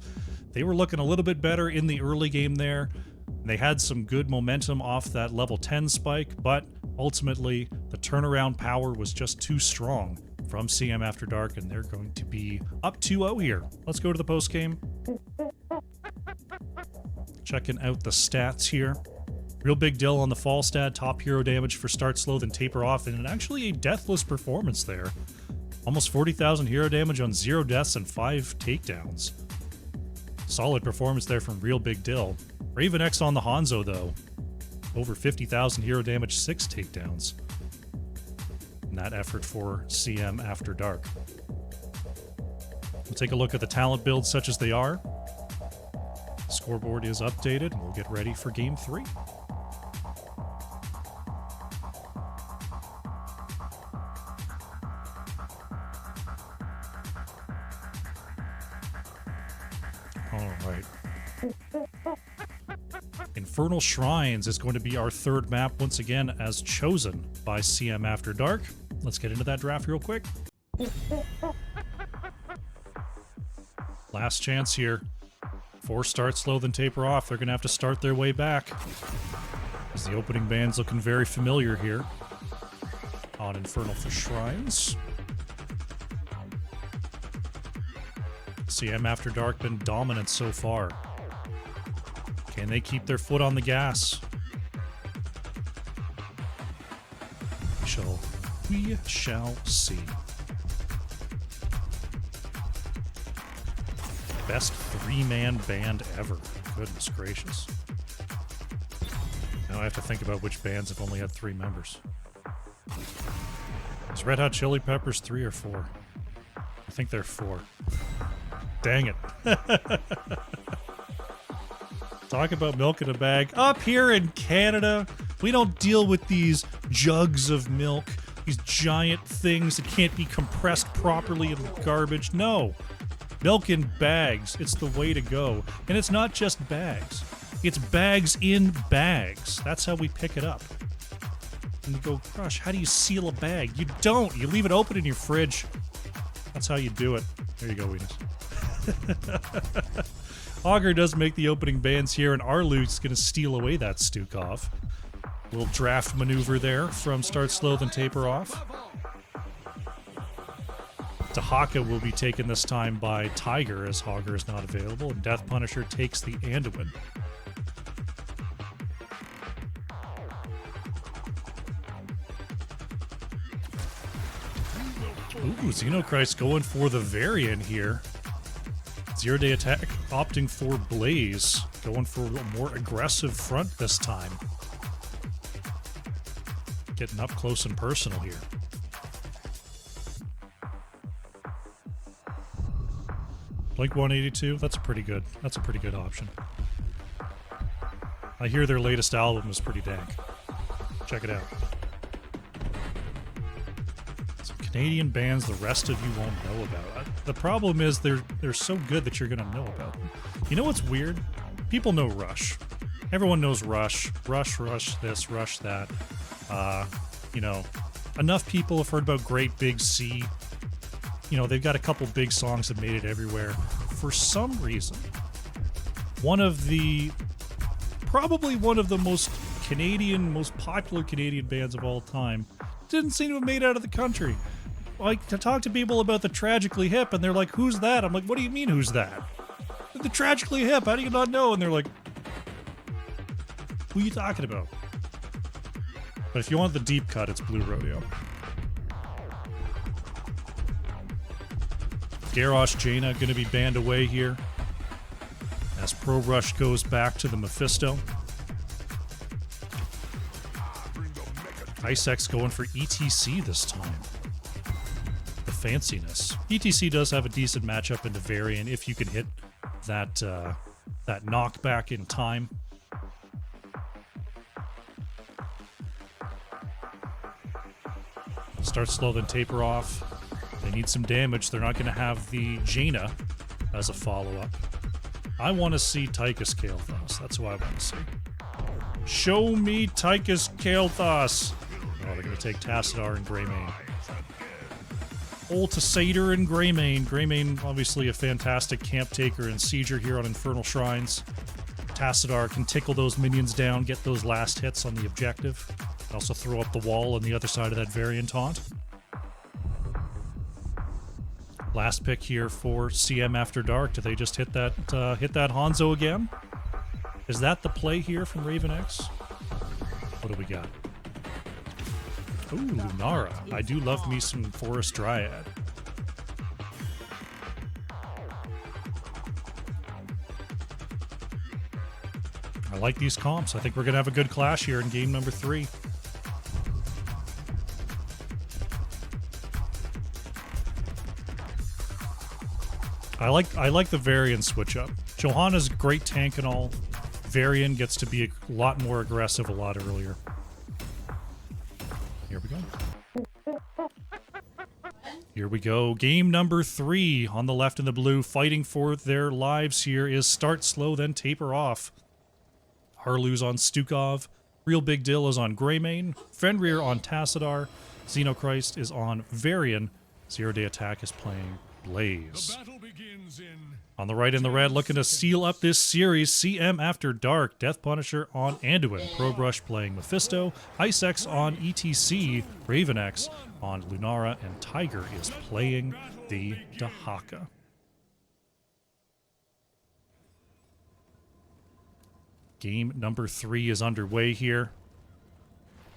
They were looking a little bit better in the early game there. They had some good momentum off that level 10 spike, but ultimately the turnaround power was just too strong from CM After Dark, and they're going to be up 2-0 here. Let's go to the post game. Checking out the stats here. Real Big Deal on the fall stat, top hero damage for start slow, then taper off, and actually a deathless performance there. Almost 40,000 hero damage on 0 deaths and 5 takedowns. Solid performance there from Real Big Deal. Raven X on the Hanzo, though. Over 50,000 hero damage, 6 takedowns. And that effort for CM After Dark. We'll take a look at the talent builds such as they are. Scoreboard is updated, and we'll get ready for Game 3. Alright. Infernal Shrines is going to be our third map once again as chosen by CM After Dark. Let's get into that draft real quick. Last chance here. 4 start slow, then taper off. They're going to have to start their way back. As the opening band's looking very familiar here on Infernal Shrines. CM After Dark been dominant so far. Can they keep their foot on the gas? We shall see. Best 3-man band ever. Goodness gracious. Now I have to think about which bands have only had 3 members. Is Red Hot Chili Peppers 3 or 4? I think they're 4. Dang it. Talk about milk in a bag. Up here in Canada, we don't deal with these jugs of milk, these giant things that can't be compressed properly in garbage. No. Milk in bags. It's the way to go. And it's not just bags. It's bags in bags. That's how we pick it up. And you go, Krush, how do you seal a bag? You don't. You leave it open in your fridge. That's how you do it. There you go, Weenus. Augur does make the opening bands here, and Arlu's going to steal away that Stukov. Little draft maneuver there from start slow, then taper off. Tahaka will be taken this time by Tiger, as Augur is not available, and Death Punisher takes the Anduin. Ooh, Xenochrist going for the variant here. Zero-day attack, opting for Blaze. Going for a more aggressive front this time. Getting up close and personal here. Blink 182, that's a pretty good option. I hear their latest album is pretty dank. Check it out. Some Canadian bands the rest of you won't know about. The problem is they're so good that you're gonna know about them. You know what's weird? People know Rush. Everyone knows Rush. Rush this, Rush that. You know, enough people have heard about Great Big Sea. You know, they've got a couple big songs that made it everywhere. For some reason, probably one of the most popular Canadian bands of all time didn't seem to have made it out of the country. Like, to talk to people about the Tragically Hip, and they're like, who's that? I'm like, what do you mean, who's that? The Tragically Hip, how do you not know? And they're like, who are you talking about? But if you want the deep cut, it's Blue Rodeo. Garrosh Jaina going to be banned away here as Pro Rush goes back to the Mephisto. Icex going for ETC this time. The fanciness. ETC does have a decent matchup into Varian if you can hit that that knockback in time. Start slow, then taper off. They need some damage. They're not going to have the Jaina as a follow-up. I want to see Tychus Kael'thas. That's what I want to see. Show me Tychus Kael'thas. Oh, they're going to take Tassadar and Greymane. Old Tassadar and Greymane. Greymane, obviously a fantastic camp taker and sieger here on Infernal Shrines. Tassadar can tickle those minions down, get those last hits on the objective. Also throw up the wall on the other side of that Varian taunt. Last pick here for CM After Dark. Do they just hit that Hanzo again? Is that the play here from Raven X? What do we got? Ooh, Lunara. I do love me some Forest Dryad. I like these comps. I think we're going to have a good clash here in game number 3. I like the Varian switch up. Johanna's great tank and all. Varian gets to be a lot more aggressive a lot earlier. Here we go. Here we go. Game number 3 on the left and the blue. Fighting for their lives here is start slow, then taper off. Harlu's on Stukov. Real Big Dill is on Greymane. Fenrir on Tassadar. Xenochrist is on Varian. Zero Day Attack is playing Blaze. On the right in the red, looking to seal up this series, CM After Dark, Death Punisher on Anduin, Probrush playing Mephisto, Icex on ETC, Raven X on Lunara, and Tiger is playing the Dahaka. Game number 3 is underway here.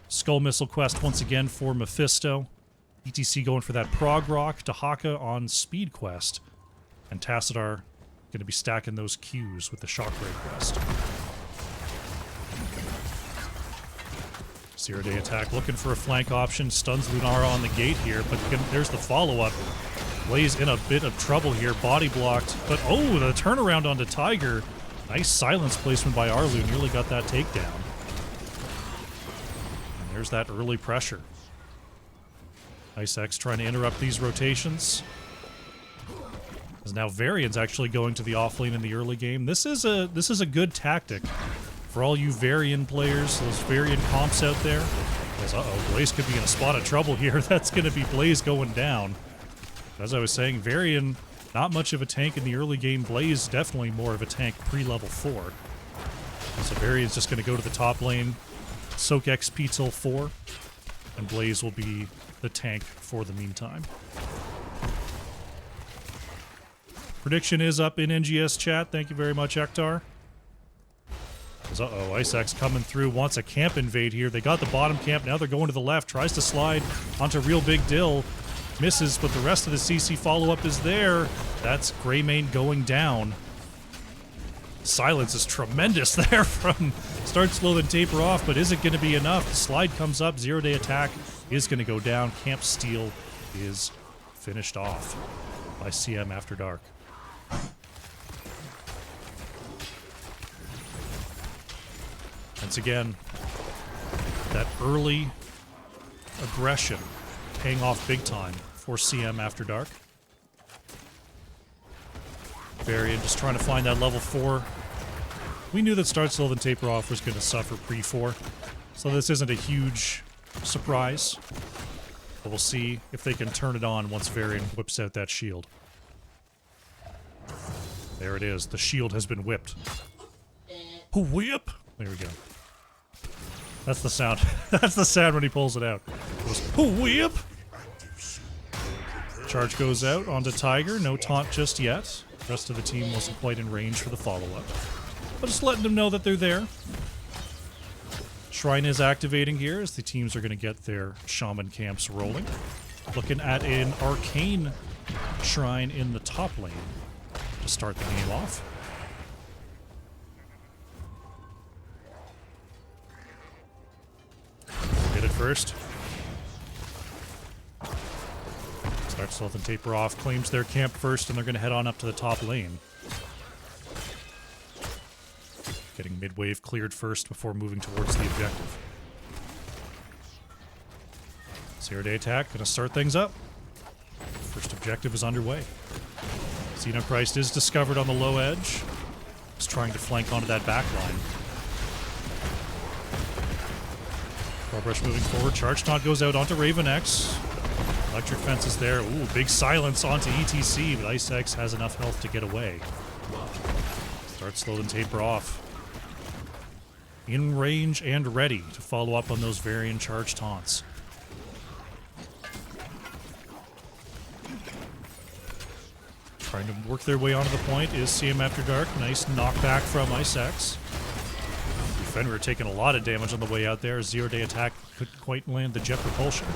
Skull Missile Quest once again for Mephisto. ETC going for that Prog Rock, Dahaka on Speed Quest, and Tassadar going to be stacking those Qs with the Shockwave Quest. Zero Day Attack looking for a flank option, stuns Lunara on the gate here, but there's the follow-up. Blaze in a bit of trouble here, body blocked, but oh, the turnaround onto Tiger. Nice silence placement by Arlu, nearly got that takedown. And there's that early pressure. Icex trying to interrupt these rotations. As now Varian's actually going to the offlane in the early game. This is a good tactic for all you Varian players, those Varian comps out there. Uh-oh, Blaze could be in a spot of trouble here. That's going to be Blaze going down. As I was saying, Varian, not much of a tank in the early game. Blaze, definitely more of a tank pre-level 4. So Varian's just going to go to the top lane, soak XP till 4, and Blaze will be the tank for the meantime. Prediction is up in NGS chat. Thank you very much, Ektar. Uh-oh, Icex coming through, wants a camp invade here. They got the bottom camp, now they're going to the left, tries to slide onto Real Big Dill. Misses, but the rest of the CC follow-up is there. That's Greymane going down. Silence is tremendous there from start slow then taper off, but is it going to be enough? The slide comes up, Zero Day Attack is going to go down. Camp Steal is finished off by CM After Dark. Once again, that early aggression paying off big time for CM After Dark. Varian just trying to find that level 4. We knew that Start Slow then Taper Off was going to suffer pre-4, so this isn't a huge surprise. But we'll see if they can turn it on once Varian whips out that shield. There it is. The shield has been whipped. Whip! There we go. That's the sound. That's the sound when he pulls it out. It goes, whip! Charge goes out onto Tiger. No taunt just yet. The rest of the team wasn't quite in range for the follow-up. But just letting them know that they're there. Shrine is activating here as the teams are going to get their shaman camps rolling. Looking at an arcane shrine in the top lane to start the game off. Get it first. Starts slow and taper off, claims their camp first, and they're going to head on up to the top lane. Getting mid-wave cleared first before moving towards the objective. Zero-day attack, going to start things up. First objective is underway. Xenochrist is discovered on the low edge. He's trying to flank onto that back line. Brush moving forward. Charge Taunt goes out onto Raven X. Electric Fence is there. Ooh, big silence onto ETC, but Ice X has enough health to get away. Start slow and taper off. In range and ready to follow up on those Varian charge taunts. Trying to work their way onto the point is CM After Dark. Nice knockback from Ice X. Fenrir taking a lot of damage on the way out there. Zero-day attack couldn't quite land the jet propulsion.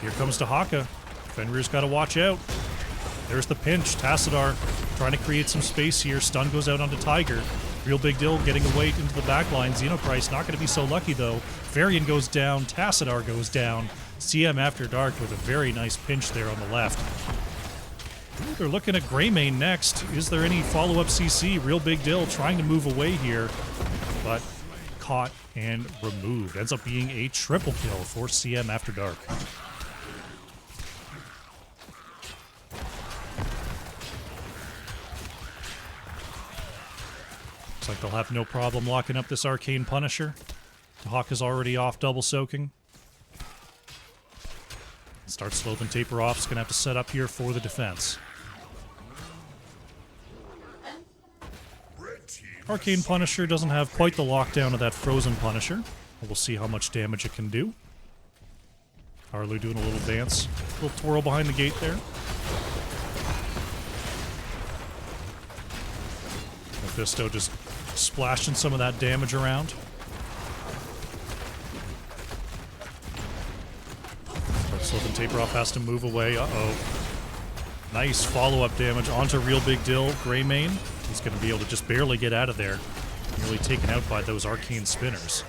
Here comes Dahaka. Fenrir's got to watch out. There's the pinch. Tassadar trying to create some space here. Stun goes out onto Tiger. Real Big Dill getting away into the backline. Xenochrist not going to be so lucky though. Varian goes down. Tassadar goes down. CM After Dark with a very nice pinch there on the left. Ooh, they're looking at Greymane next. Is there any follow-up CC? Real Big Dill trying to move away here, but caught and removed. Ends up being a triple kill for CM After Dark. Looks like they'll have no problem locking up this Arcane Punisher. The Hawk is already off double soaking. Start slow and taper off. It's going to have to set up here for the defense. Arcane Punisher doesn't have quite the lockdown of that Frozen Punisher. We'll see how much damage it can do. Harley doing a little dance. A little twirl behind the gate there. Mephisto just splashing some of that damage around. Slow and taper off has to move away. Uh-oh. Nice follow-up damage onto Real Big Dill. Greymane. He's going to be able to just barely get out of there. Nearly taken out by those arcane spinners.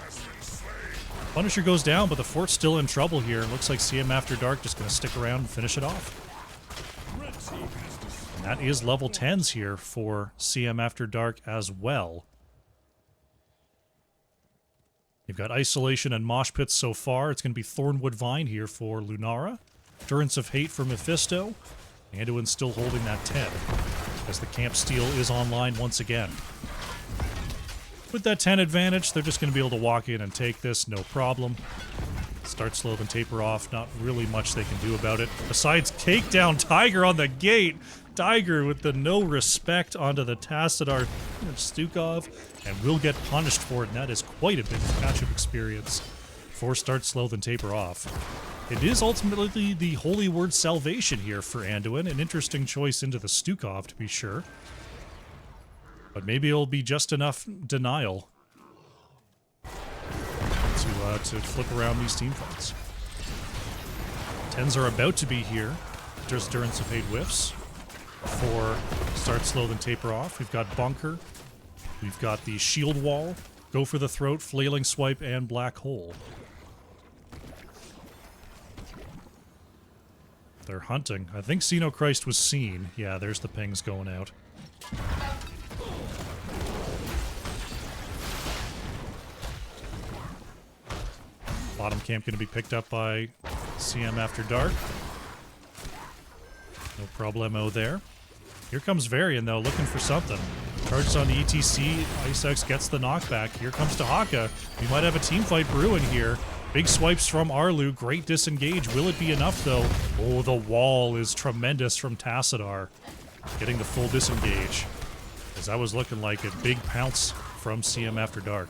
Punisher goes down, but the fort's still in trouble here. Looks like CM After Dark just going to stick around and finish it off. And that is level 10s here for CM After Dark as well. You've got Isolation and Mosh Pits so far. It's going to be Thornwood Vine here for Lunara. Endurance of Hate for Mephisto. Anduin's still holding that 10, as the Camp Steel is online once again. With that 10 advantage, they're just going to be able to walk in and take this, no problem. Start slow and taper off. Not really much they can do about it. Besides take down Tiger on the gate. Tiger with the no respect onto the Tassadar Stukov, and will get punished for it, and that is quite a bit of matchup experience for Start Slow and Taper Off. It is ultimately the holy word salvation here for Anduin, an interesting choice into the Stukov to be sure. But maybe it'll be just enough denial to flip around these team fights. 10s are about to be here. Just Endurance of Hate whiffs. For Start Slow then Taper Off. We've got Bunker. We've got the Shield Wall, Go for the Throat, Flailing Swipe, and Black Hole. They're hunting. I think Xenochrist was seen. Yeah, there's the pings going out. Bottom camp going to be picked up by CM After Dark. No problemo there. Here comes Varian, though, looking for something. Charges on the ETC. Ice X gets the knockback. Here comes Dahaka. We might have a team fight brewing here. Big swipes from Arlu. Great disengage. Will it be enough, though? Oh, the wall is tremendous from Tassadar. Getting the full disengage. As that was looking like a big pounce from CM After Dark.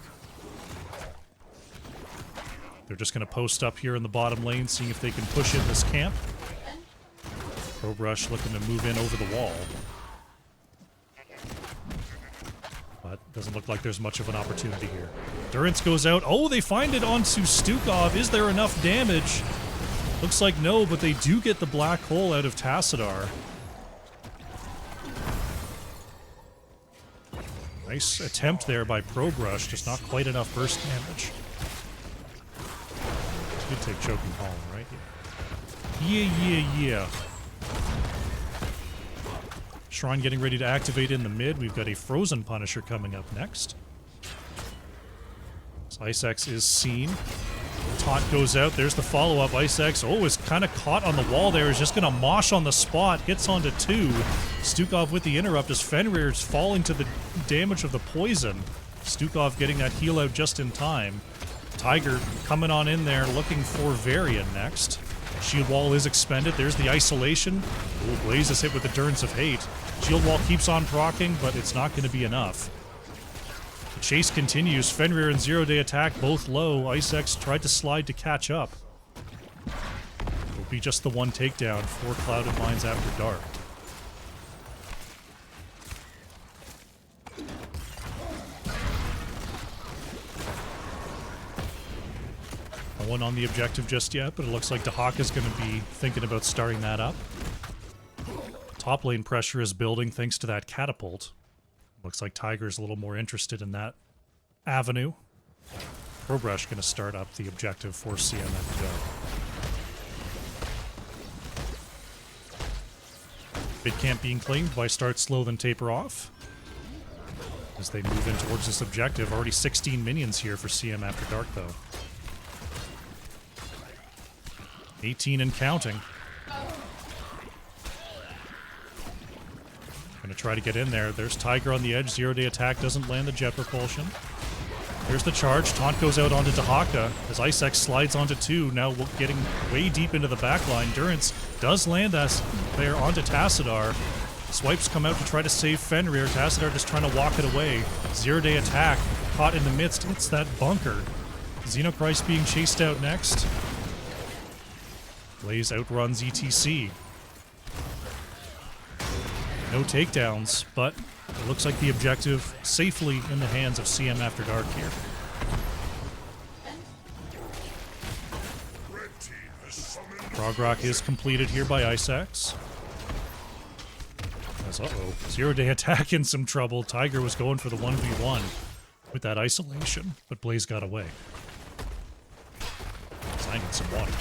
They're just going to post up here in the bottom lane, seeing if they can push in this camp. Probe Rush looking to move in over the wall. But doesn't look like there's much of an opportunity here. Durance goes out. Oh, they find it onto Stukov. Is there enough damage? Looks like no, but they do get the black hole out of Tassadar. Nice attempt there by Probrush, just not quite enough burst damage. Good take choking column, right? Yeah. Shrine getting ready to activate in the mid. We've got a Frozen Punisher coming up next. So Ice-X is seen. Taunt goes out. There's the follow-up. Ice-X, is kind of caught on the wall there. Is just going to mosh on the spot. Hits onto 2. Stukov with the interrupt as Fenrir is falling to the damage of the poison. Stukov getting that heal out just in time. Tiger coming on in there looking for Varian next. Shield Wall is expended. There's the isolation. Blaze is hit with the Durance of Hate. Shield Wall keeps on proccing, but it's not going to be enough. The chase continues. Fenrir and Zero Day Attack both low. Ice-X tried to slide to catch up. It'll be just the one takedown for Clouded Minds after dark. No one on the objective just yet, but it looks like Dahaka's going to be thinking about starting that up. Top lane pressure is building thanks to that catapult. Looks like Tiger's a little more interested in that avenue. Probrush going to start up the objective for CM after dark. Mid camp being claimed by Start Slow Then Taper Off. As they move in towards this objective. Already 16 minions here for CM after dark though. 18 and counting. Gonna try to get in there. There's Tiger on the edge. Zero Day Attack doesn't land the jet propulsion. There's the charge. Taunt goes out onto Dahaka as Ice-X slides onto 2. Now getting way deep into the backline. Durance does land us there onto Tassadar. Swipes come out to try to save Fenrir. Tassadar just trying to walk it away. Zero Day Attack caught in the midst. It's that bunker. Xenochrist being chased out next. Blaze outruns ETC. No takedowns, but it looks like the objective safely in the hands of CM after dark here. Prog Rock is completed here by Ice-X. Zero Day Attack in some trouble. Tiger was going for the 1v1 with that isolation, but Blaze got away. I need some water.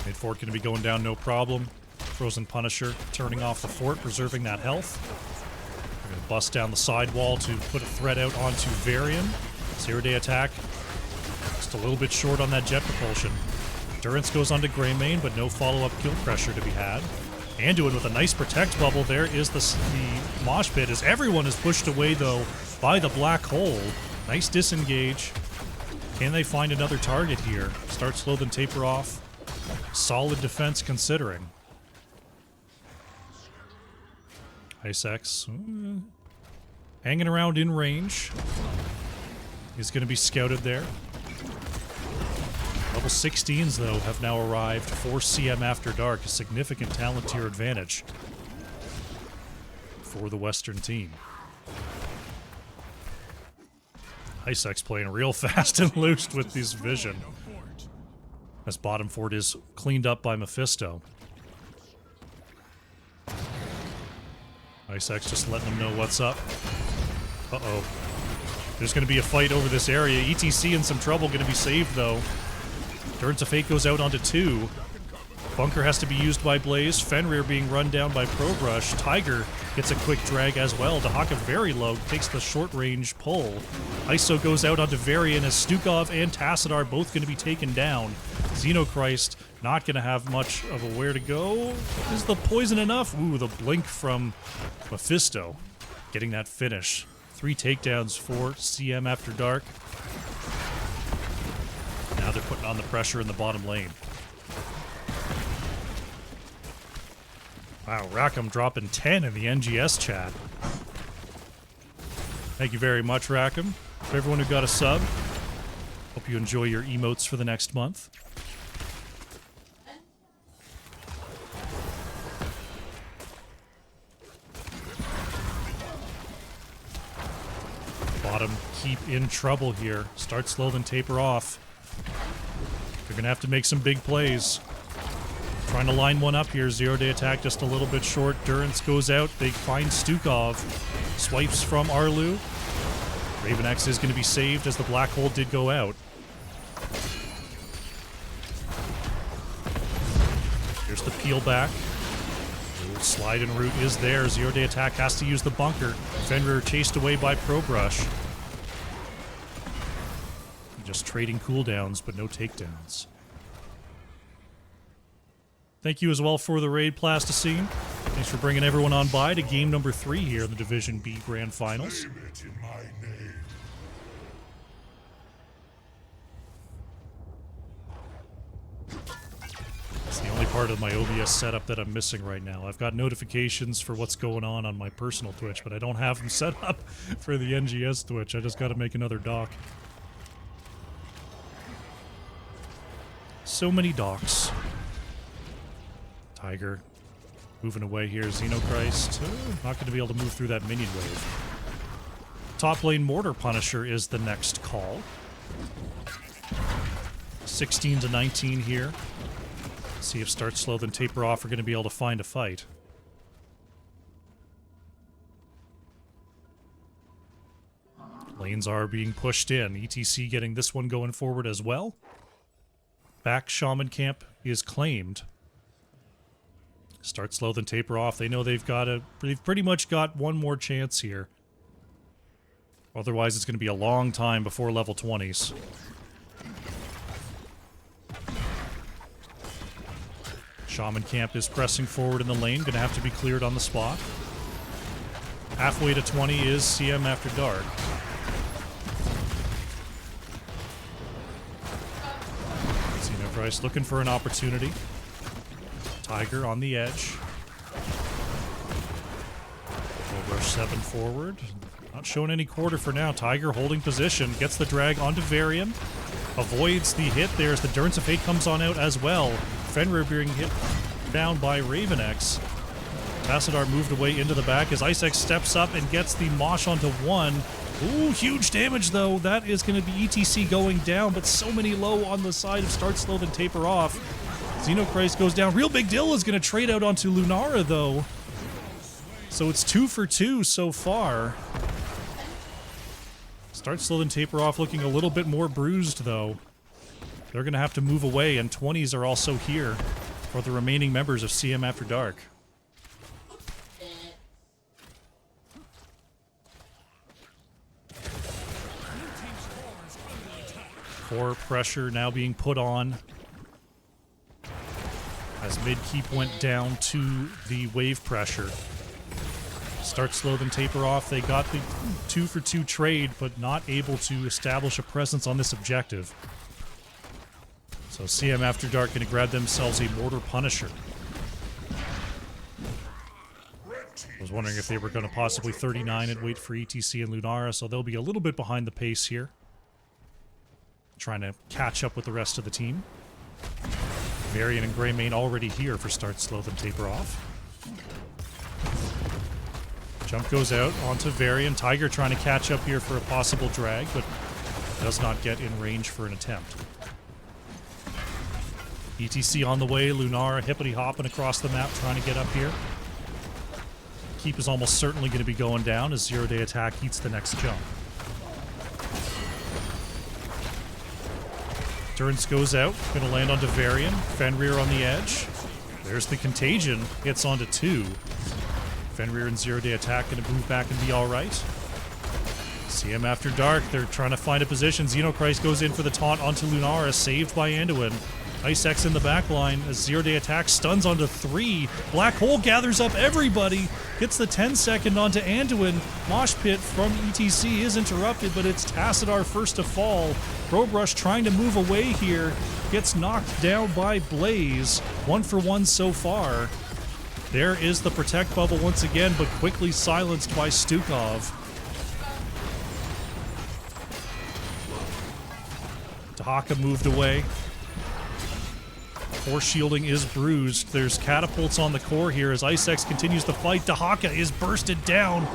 Mid fort going to be going down no problem. Frozen Punisher turning off the fort, preserving that health. We're going to bust down the side wall to put a threat out onto Varian. Zero Day Attack. Just a little bit short on that jet propulsion. Durance goes onto Greymane, but no follow-up kill pressure to be had. Anduin with a nice protect bubble. There is the mosh pit as everyone is pushed away, though, by the black hole. Nice disengage. Can they find another target here? Start Slow Then Taper Off. Solid defense considering. Ice-X hanging around in range. He's going to be scouted there. Level 16s, though, have now arrived for CM After Dark. A significant talent tier advantage for the Western team. Ice-X playing real fast and loose with this vision. As bottom fort is cleaned up by Mephisto. Ice-X just letting them know what's up. Uh-oh. There's going to be a fight over this area. ETC in some trouble, going to be saved, though. Durance of Fate goes out onto 2. Bunker has to be used by Blaze. Fenrir being run down by Probrush. Tiger gets a quick drag as well. Dahaka very low, takes the short-range pull. ISO goes out onto Varian as Stukov and Tassadar both going to be taken down. Xenochrist not going to have much of a where to go. Is the poison enough? Ooh, the blink from Mephisto. Getting that finish. 3 takedowns for CM After Dark. Now they're putting on the pressure in the bottom lane. Wow, Rackham dropping 10 in the NGS chat. Thank you very much, Rackham. For everyone who got a sub, hope you enjoy your emotes for the next month. Bottom keep in trouble here. Start slow, then taper off. They're going to have to make some big plays. Trying to line one up here. 0-day attack just a little bit short. Durance goes out. They find Stukov. Swipes from Arlu. Raven X is going to be saved as the black hole did go out. Here's the peel back. Ooh, slide and root is there. 0-day attack has to use the bunker. Fenrir chased away by Probrush. Just trading cooldowns, but no takedowns. Thank you as well for the raid, Plasticine. Thanks for bringing everyone on by to game number 3 here in the Division B Grand Finals. It's the only part of my OBS setup that I'm missing right now. I've got notifications for what's going on my personal Twitch, but I don't have them set up for the NGS Twitch. I just got to make another dock. So many docks. Tiger moving away here. Xenochrist not going to be able to move through that minion wave. Top lane Mortar Punisher is the next call. 16 to 19 here. See if Start Slow then Taper Off are going to be able to find a fight. Lanes are being pushed in. ETC getting this one going forward as well. Back Shaman Camp is claimed. Start slow, then taper off. They know they've pretty much got one more chance here. Otherwise, it's going to be a long time before level 20s. Shaman Camp is pressing forward in the lane. Going to have to be cleared on the spot. Halfway to 20 is CM After Dark. Xenochrist looking for an opportunity. Tiger on the edge. We'll rush 7 forward. Not showing any quarter for now. Tiger holding position. Gets the drag onto Varian. Avoids the hit there as the Durance of Fate comes on out as well. Fenrir being hit down by Raven X. Tassadar moved away into the back as Ice X steps up and gets the mosh onto 1. Ooh, huge damage though. That is going to be ETC going down, but so many low on the side of Start Slow then Taper Off. Xenochrist goes down. Real Big Dill is going to trade out onto Lunara though. So it's 2 for 2 so far. Start Slow then Taper Off looking a little bit more bruised though. They're going to have to move away, and 20s are also here for the remaining members of CM After Dark. Core pressure now being put on as mid keep went down to the wave pressure. Start slow then taper off. They got the 2 for 2 trade, but not able to establish a presence on this objective. So CM After Dark going to grab themselves a Mortar Punisher. I was wondering if they were going to possibly 39 and wait for ETC and Lunara, so they'll be a little bit behind the pace here. Trying to catch up with the rest of the team. Varian and Greymane already here for Start Slow then Taper Off. Jump goes out onto Varian. Tiger trying to catch up here for a possible drag, but does not get in range for an attempt. ETC on the way. Lunara hippity hopping across the map trying to get up here. Keep is almost certainly going to be going down as 0-day attack eats the next jump. Durance goes out, gonna land onto Varian. Fenrir on the edge. There's the Contagion, hits onto 2. Fenrir and 0-day attack gonna move back and be alright. CM After Dark, they're trying to find a position. Xenochrist goes in for the taunt onto Lunara, saved by Anduin. Ice X in the back line as 0-day attack stuns onto 3. Black Hole gathers up everybody, gets the 10-second onto Anduin. Mosh Pit from ETC is interrupted, but it's Tassadar first to fall. Probrush trying to move away here, gets knocked down by Blaze. 1 for 1 so far. There is the Protect Bubble once again, but quickly silenced by Stukov. Dahaka moved away. Core shielding is bruised. There's catapults on the core here as Ice X continues the fight. Dahaka is bursted down.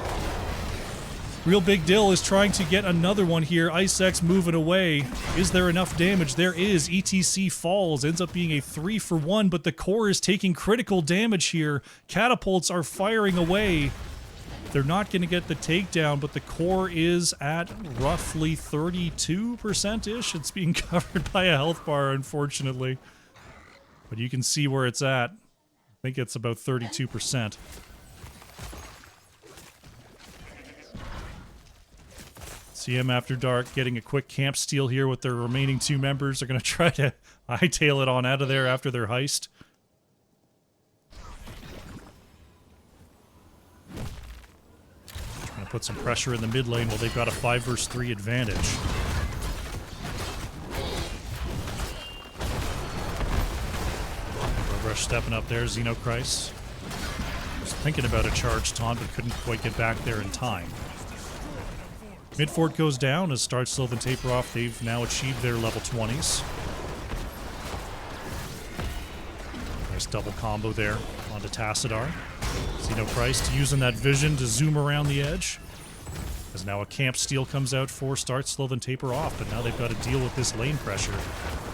Real Big Dill is trying to get another one here. Ice X moving away. Is there enough damage? There is. ETC falls. Ends up being a 3-for-1, but the core is taking critical damage here. Catapults are firing away. They're not going to get the takedown, but the core is at roughly 32%-ish. It's being covered by a health bar, unfortunately. But you can see where it's at. I think it's about 32%. CM After Dark getting a quick camp steal here with their remaining 2 members. They're going to try to hightail it on out of there after their heist. Trying to put some pressure in the mid lane while they've got a 5 versus 3 advantage. Rush stepping up there, Xenochrist. Was thinking about a charge taunt, but couldn't quite get back there in time. Midfort goes down as Start Slow then Taper Off. They've now achieved their level 20s. Nice double combo there onto Tassadar. Xenochrist using that vision to zoom around the edge. As now a camp steal comes out for Start Slow then Taper Off, but now they've got to deal with this lane pressure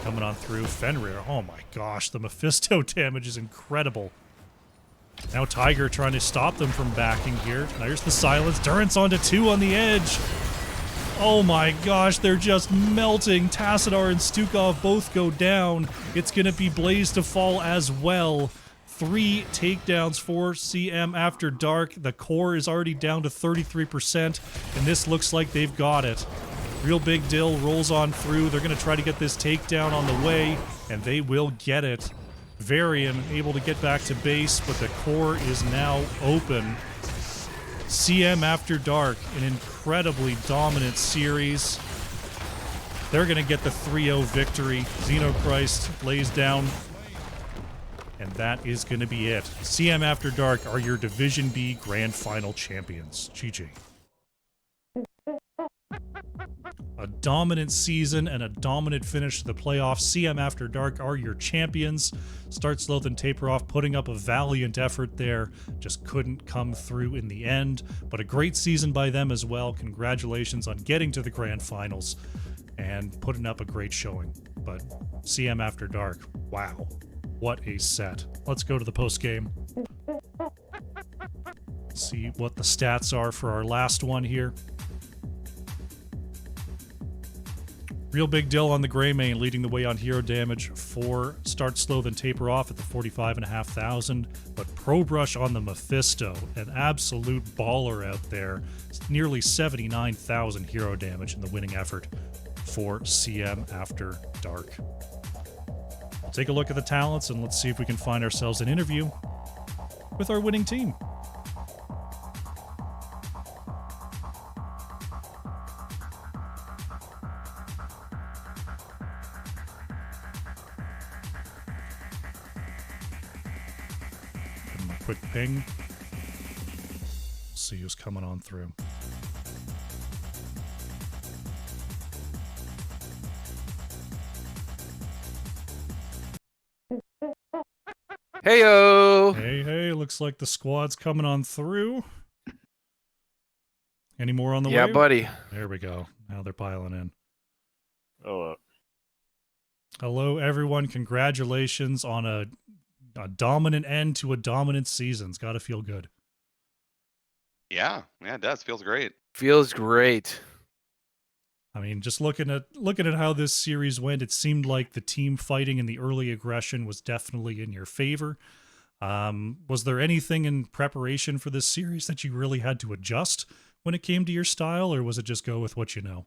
coming on through. Fenrir, oh my gosh, the Mephisto damage is incredible. Now Tiger trying to stop them from backing here. Now here's the silence. Durance onto 2 on the edge. Oh my gosh, they're just melting. Tassadar and Stukov both go down. It's going to be Blaze to fall as well. 3 takedowns for CM After Dark. The core is already down to 33%, and this looks like they've got it. Real Big Dill rolls on through. They're going to try to get this takedown on the way, and they will get it. Varian able to get back to base, but the core is now open. CM After Dark, an incredibly dominant series. They're going to get the 3-0 victory. Xenochrist lays down, and that is going to be it. CM After Dark are your Division B Grand Final champions. GG. A dominant season and a dominant finish to the playoffs. CM After Dark are your champions. Start Slow then Taper Off putting up a valiant effort there. Just couldn't come through in the end. But a great season by them as well. Congratulations on getting to the grand finals and putting up a great showing. But CM After Dark, wow. What a set. Let's go to the post game. See what the stats are for our last one here. Real Big Dill on the Grey Main leading the way on hero damage for Start Slow then Taper Off at the 45,500. But Pro Brush on the Mephisto, an absolute baller out there. Nearly 79,000 hero damage in the winning effort for CM After Dark. We'll take a look at the talents and let's see if we can find ourselves an interview with our winning team. Quick ping. See who's coming on through. Heyo! Hey, looks like the squad's coming on through. Any more on the way? Yeah, buddy. There we go. Now they're piling in. Oh, Hello, everyone. Congratulations on a dominant end to a dominant season. It's got to feel good. Yeah, it does. Feels great. feels great. I mean, just looking at how this series went, it seemed like the team fighting and the early aggression was definitely in your favor. Was there anything in preparation for this series that you really had to adjust when it came to your style, or was it just go with what you know?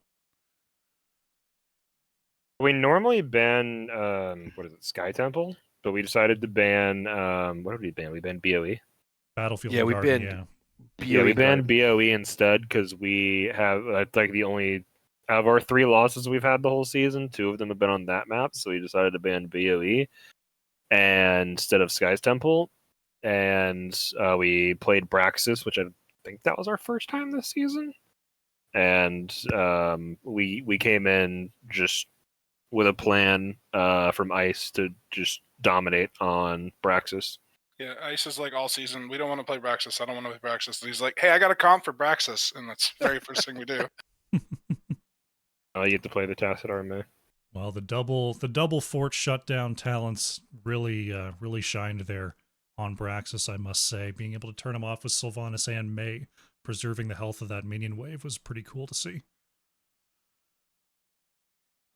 We normally ban Sky Temple, but we decided to ban what did we ban? We banned BOE. Battlefield. Yeah, we Guardian, banned Yeah, we banned BOE instead because we have it's like the only out of our 3 losses we've had the whole season, 2 of them have been on that map, so we decided to ban BOE and instead of Sky's Temple, and we played Braxis, which I think that was our first time this season, and we came in just with a plan from Ice to just dominate on Braxis. Yeah, Ice is like all season. We don't want to play Braxis. I don't want to play Braxis. And he's like, hey, I got a comp for Braxis, and that's the very first thing we do. You get to play the Tacit Armor. Well, the double fort shutdown talents really shined there on Braxis, I must say. Being able to turn him off with Sylvanas and May, preserving the health of that minion wave was pretty cool to see.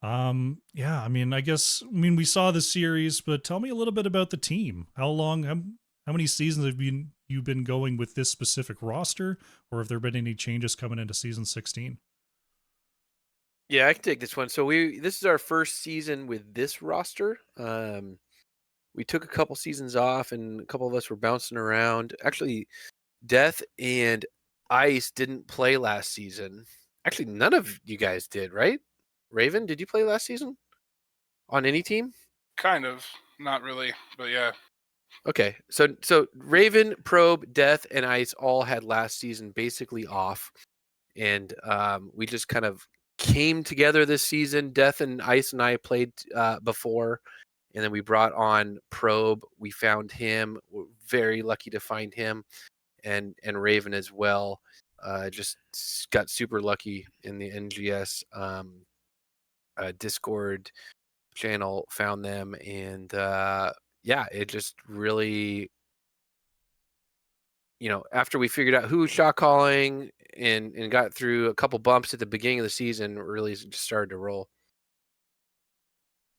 Yeah, I mean, we saw the series, but tell me a little bit about the team. How many seasons have you been going with this specific roster, or have there been any changes coming into season 16? Yeah, I can take this one. So this is our first season with this roster. We took a couple seasons off, and a couple of us were bouncing around. Actually, Death and Ice didn't play last season. Actually, none of you guys did, right? Raven, did you play last season on any team? Kind of, not really, but yeah. Okay, so Raven, Probe, Death, and Ice all had last season basically off, and we just kind of came together this season. Death and Ice and I played before, and then we brought on Probe. We found him. We're very lucky to find him, and Raven as well. Just got super lucky in the NGS Discord channel, found them, and yeah, it just really, after we figured out who was shot calling and got through a couple bumps at the beginning of the season, really just started to roll.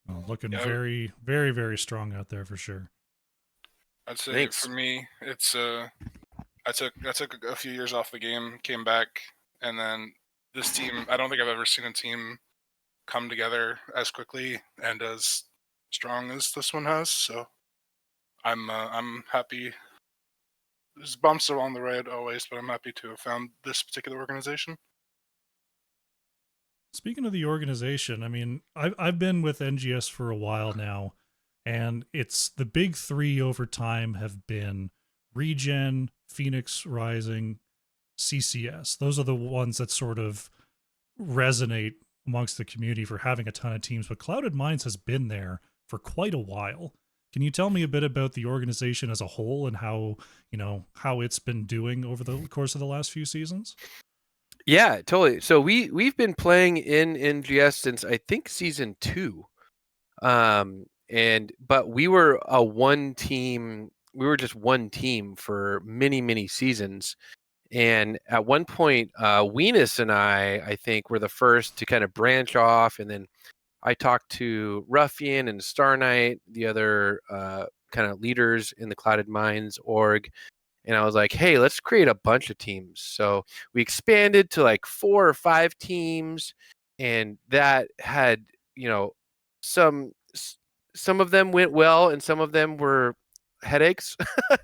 Well, looking very, very, very strong out there for sure. I'd say Thanks. for me, it's I took a few years off the game, came back, and then this team. I don't think I've ever seen a team come together as quickly and as strong as this one has. So I'm happy. There's bumps along the road always, but I'm happy to have found this particular organization. Speaking of the organization, I mean, I've been with NGS for a while now, and it's the big three over time have been Regen, Phoenix Rising, CCS. Those are the ones that sort of resonate amongst the community for having a ton of teams, but Clouded Minds has been there for quite a while. Can you tell me a bit about the organization as a whole and how it's been doing over the course of the last few seasons? Yeah, totally. So we've been playing in NGS since I think season 2. But we were just one team for many seasons. And at one point, Weenus and I think, were the first to kind of branch off. And then I talked to Ruffian and Star Knight, the other kind of leaders in the Clouded Minds org. And I was like, hey, let's create a bunch of teams. So we expanded to like 4 or 5 teams. And that had, some of them went well and some of them were headaches.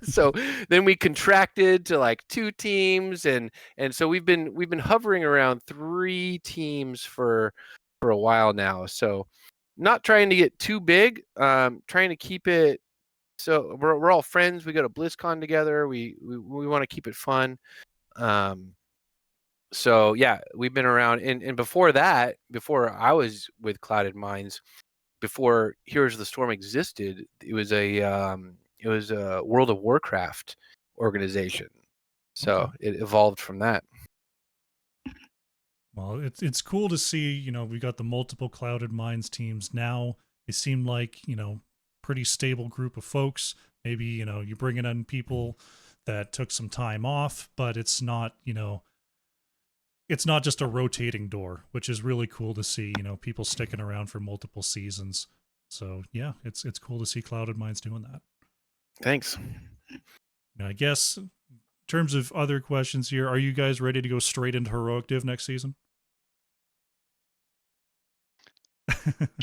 So then we contracted to like 2 teams, and so we've been hovering around 3 teams for a while now. So not trying to get too big, trying to keep it so we're all friends. We go to BlizzCon together. We want to keep it fun. So yeah, we've been around, and before that, before I was with Clouded Minds, before Heroes of the Storm existed, it was a World of Warcraft organization. So It evolved from that. Well, it's cool to see, we got the multiple Clouded Minds teams now. They seem like, pretty stable group of folks. Maybe, you bring in people that took some time off, but it's not, it's not just a rotating door, which is really cool to see, people sticking around for multiple seasons. So yeah, it's cool to see Clouded Minds doing that. Thanks. Now, I guess in terms of other questions here, are you guys ready to go straight into Heroic Div next season?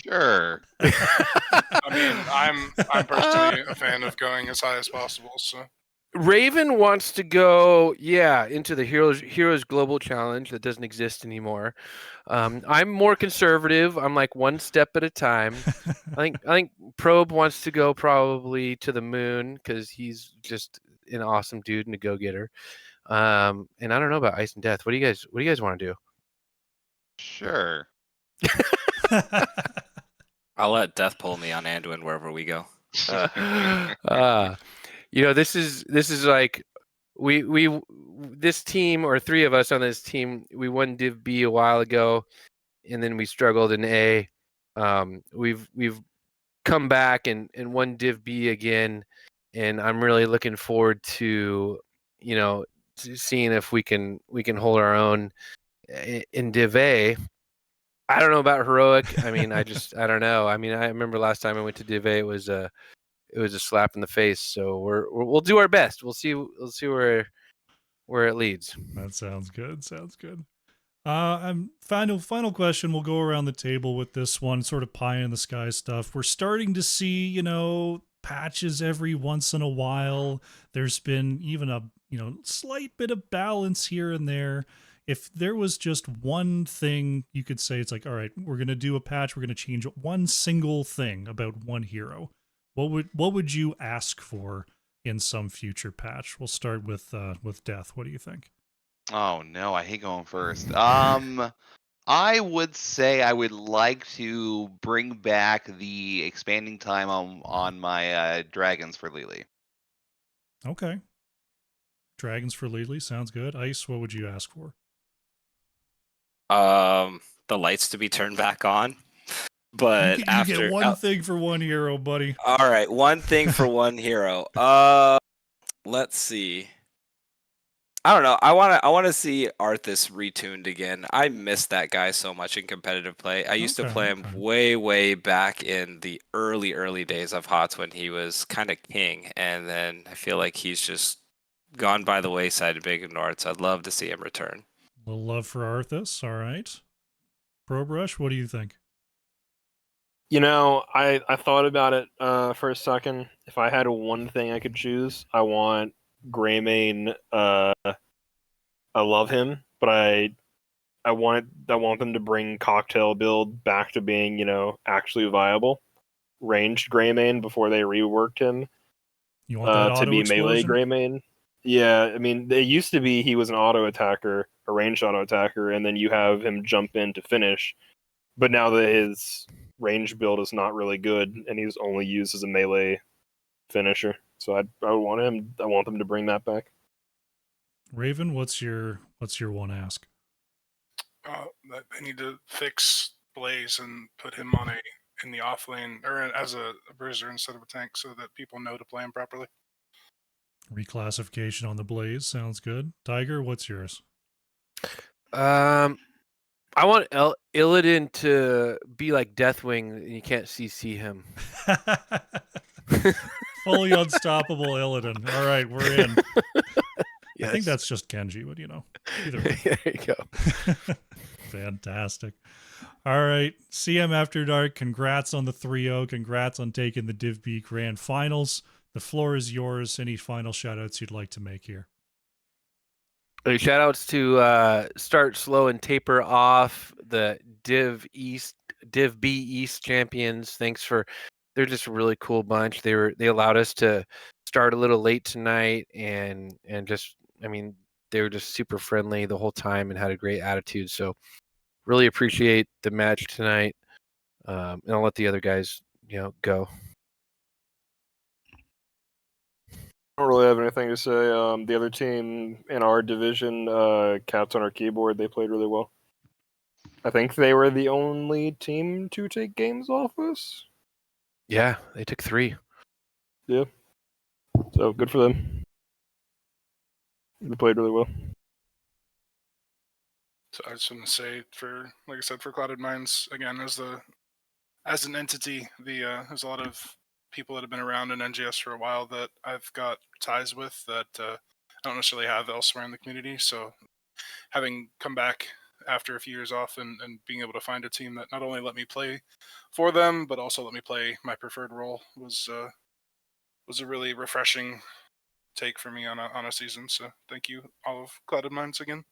Sure. I mean, I'm personally a fan of going as high as possible. So Raven wants to go, into the Heroes Global Challenge that doesn't exist anymore. I'm more conservative. I'm like one step at a time. I think Probe wants to go probably to the moon because he's just an awesome dude and a go-getter. And I don't know about Ice and Death. What do you guys want to do? Sure. I'll let Death pull me on Anduin wherever we go. This is like we this team, or three of us on this team, we won Div B a while ago, and then we struggled in A. We've come back and won Div B again, and I'm really looking forward to to seeing if we can hold our own in Div A. I don't know about heroic. I mean, I don't know. I mean, I remember last time I went to Div A, it was a slap in the face. So we'll do our best. We'll see where it leads. That sounds good. Sounds good. Final question. We'll go around the table with this one, sort of pie in the sky stuff. We're starting to see, patches every once in a while. There's been even a, slight bit of balance here and there. If there was just one thing you could say, it's like, all right, we're going to do a patch. We're going to change one single thing about one hero. What would you ask for in some future patch? We'll start with Death. What do you think? Oh no, I hate going first. I would say I would like to bring back the expanding time on my dragons for Lily. Okay. Dragons for Lily sounds good. Ice, what would you ask for? The lights to be turned back on. But you get one thing for one hero, buddy. All right, one thing for one hero. Let's see. I don't know. I want to see Arthas retuned again. I miss that guy so much in competitive play. I used to play him way back in the early days of HOTS when he was kind of king, and then I feel like he's just gone by the wayside and been ignored. So I'd love to see him return. A little love for Arthas. All right. ProBrush, what do you think? I thought about it for a second. If I had one thing I could choose, I want Greymane. I love him, but I want them to bring Cocktail build back to being, actually viable. Ranged Greymane before they reworked him. You want that auto to be explosion? melee Greymane. Yeah, I mean, it used to be he was an auto attacker, a ranged auto attacker, and then you have him jump in to finish. But now that his range build is not really good, and he's only used as a melee finisher, so I want them to bring that back. Raven, what's your one ask? They need to fix Blaze and put him in the off lane or as a bruiser instead of a tank, so that people know to play him properly. Reclassification on the Blaze sounds good. Tiger, what's yours? I want Illidan to be like Deathwing, and you can't CC him. Fully unstoppable Illidan. All right, we're in. Yes. I think that's just Genji, but either way. There you go. Fantastic. All right, CM After Dark, congrats on the 3-0. Congrats on taking the Div B Grand Finals. The floor is yours. Any final shout-outs you'd like to make here? Shout outs to Start Slow and Taper Off, the Div B East champions. They're just a really cool bunch. They allowed us to start a little late tonight, and just, I mean, they were just super friendly the whole time and had a great attitude. So really appreciate the match tonight. And I'll let the other guys, go. I don't really have anything to say. The other team in our division, Cats on our keyboard, they played really well. I think they were the only team to take games off us. Yeah, they took 3. Yeah. So good for them. They played really well. So I just want to say, like I said, for Clouded Minds, again, as an entity, there's a lot of people that have been around in NGS for a while that I've got ties with that I don't necessarily have elsewhere in the community. So having come back after a few years off and being able to find a team that not only let me play for them, but also let me play my preferred role was a really refreshing take for me on a season. So thank you, all of Clouded Minds, again.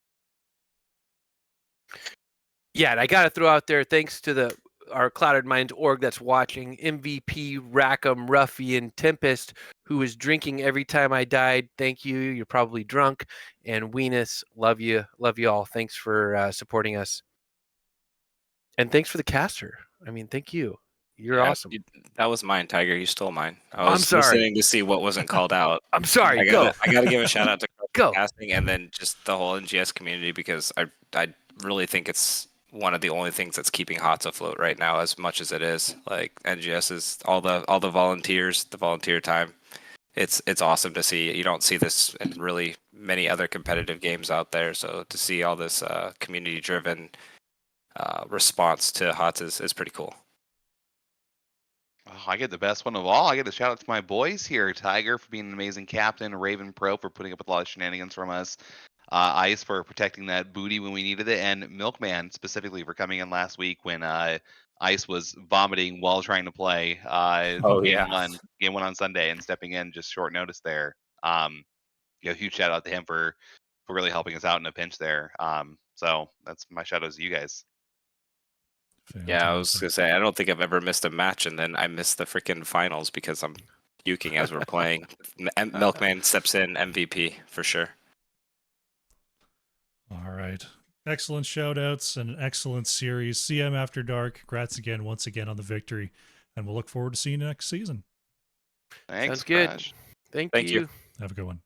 Yeah, and I got to throw out there, thanks to our Clouded Minds org that's watching, MVP, Rackham, Ruffian, Tempest, who was drinking every time I died. Thank you. You're probably drunk. And Weenus, love you. Love you all. Thanks for supporting us. And thanks for the caster. I mean, thank you. You're Yeah, awesome. that was mine, Tiger. You stole mine. I I'm was sorry. listening to see what wasn't called out. I'm sorry. Go. I gotta give a shout out to Krush Go. Casting and then just the whole NGS community because I really think it's one of the only things that's keeping HOTS afloat right now as much as it is. Like NGS is all the volunteers, the volunteer time. It's awesome to see. You don't see this in really many other competitive games out there. So to see all this community driven response to HOTS is pretty cool. Oh, I get the best one of all. I get a shout out to my boys here, Tiger for being an amazing captain, Raven Pro for putting up with a lot of shenanigans from us, Ice for protecting that booty when we needed it, and Milkman specifically for coming in last week when Ice was vomiting while trying to play Oh, game yeah. one on Sunday and stepping in just short notice there. Huge shout out to him for really helping us out in a pinch there. So that's my shout outs to you guys. Yeah, I was Fantastic. gonna say I don't think I've ever missed a match, and then I missed the freaking finals because I'm puking as we're playing. Milkman steps in MVP for sure. All right. Excellent shout outs and an excellent series. CM After Dark. Congrats again, once again, on the victory. And we'll look forward to seeing you next season. Thanks, Sounds good. Crash. Thank Thank you. you. Have a good one.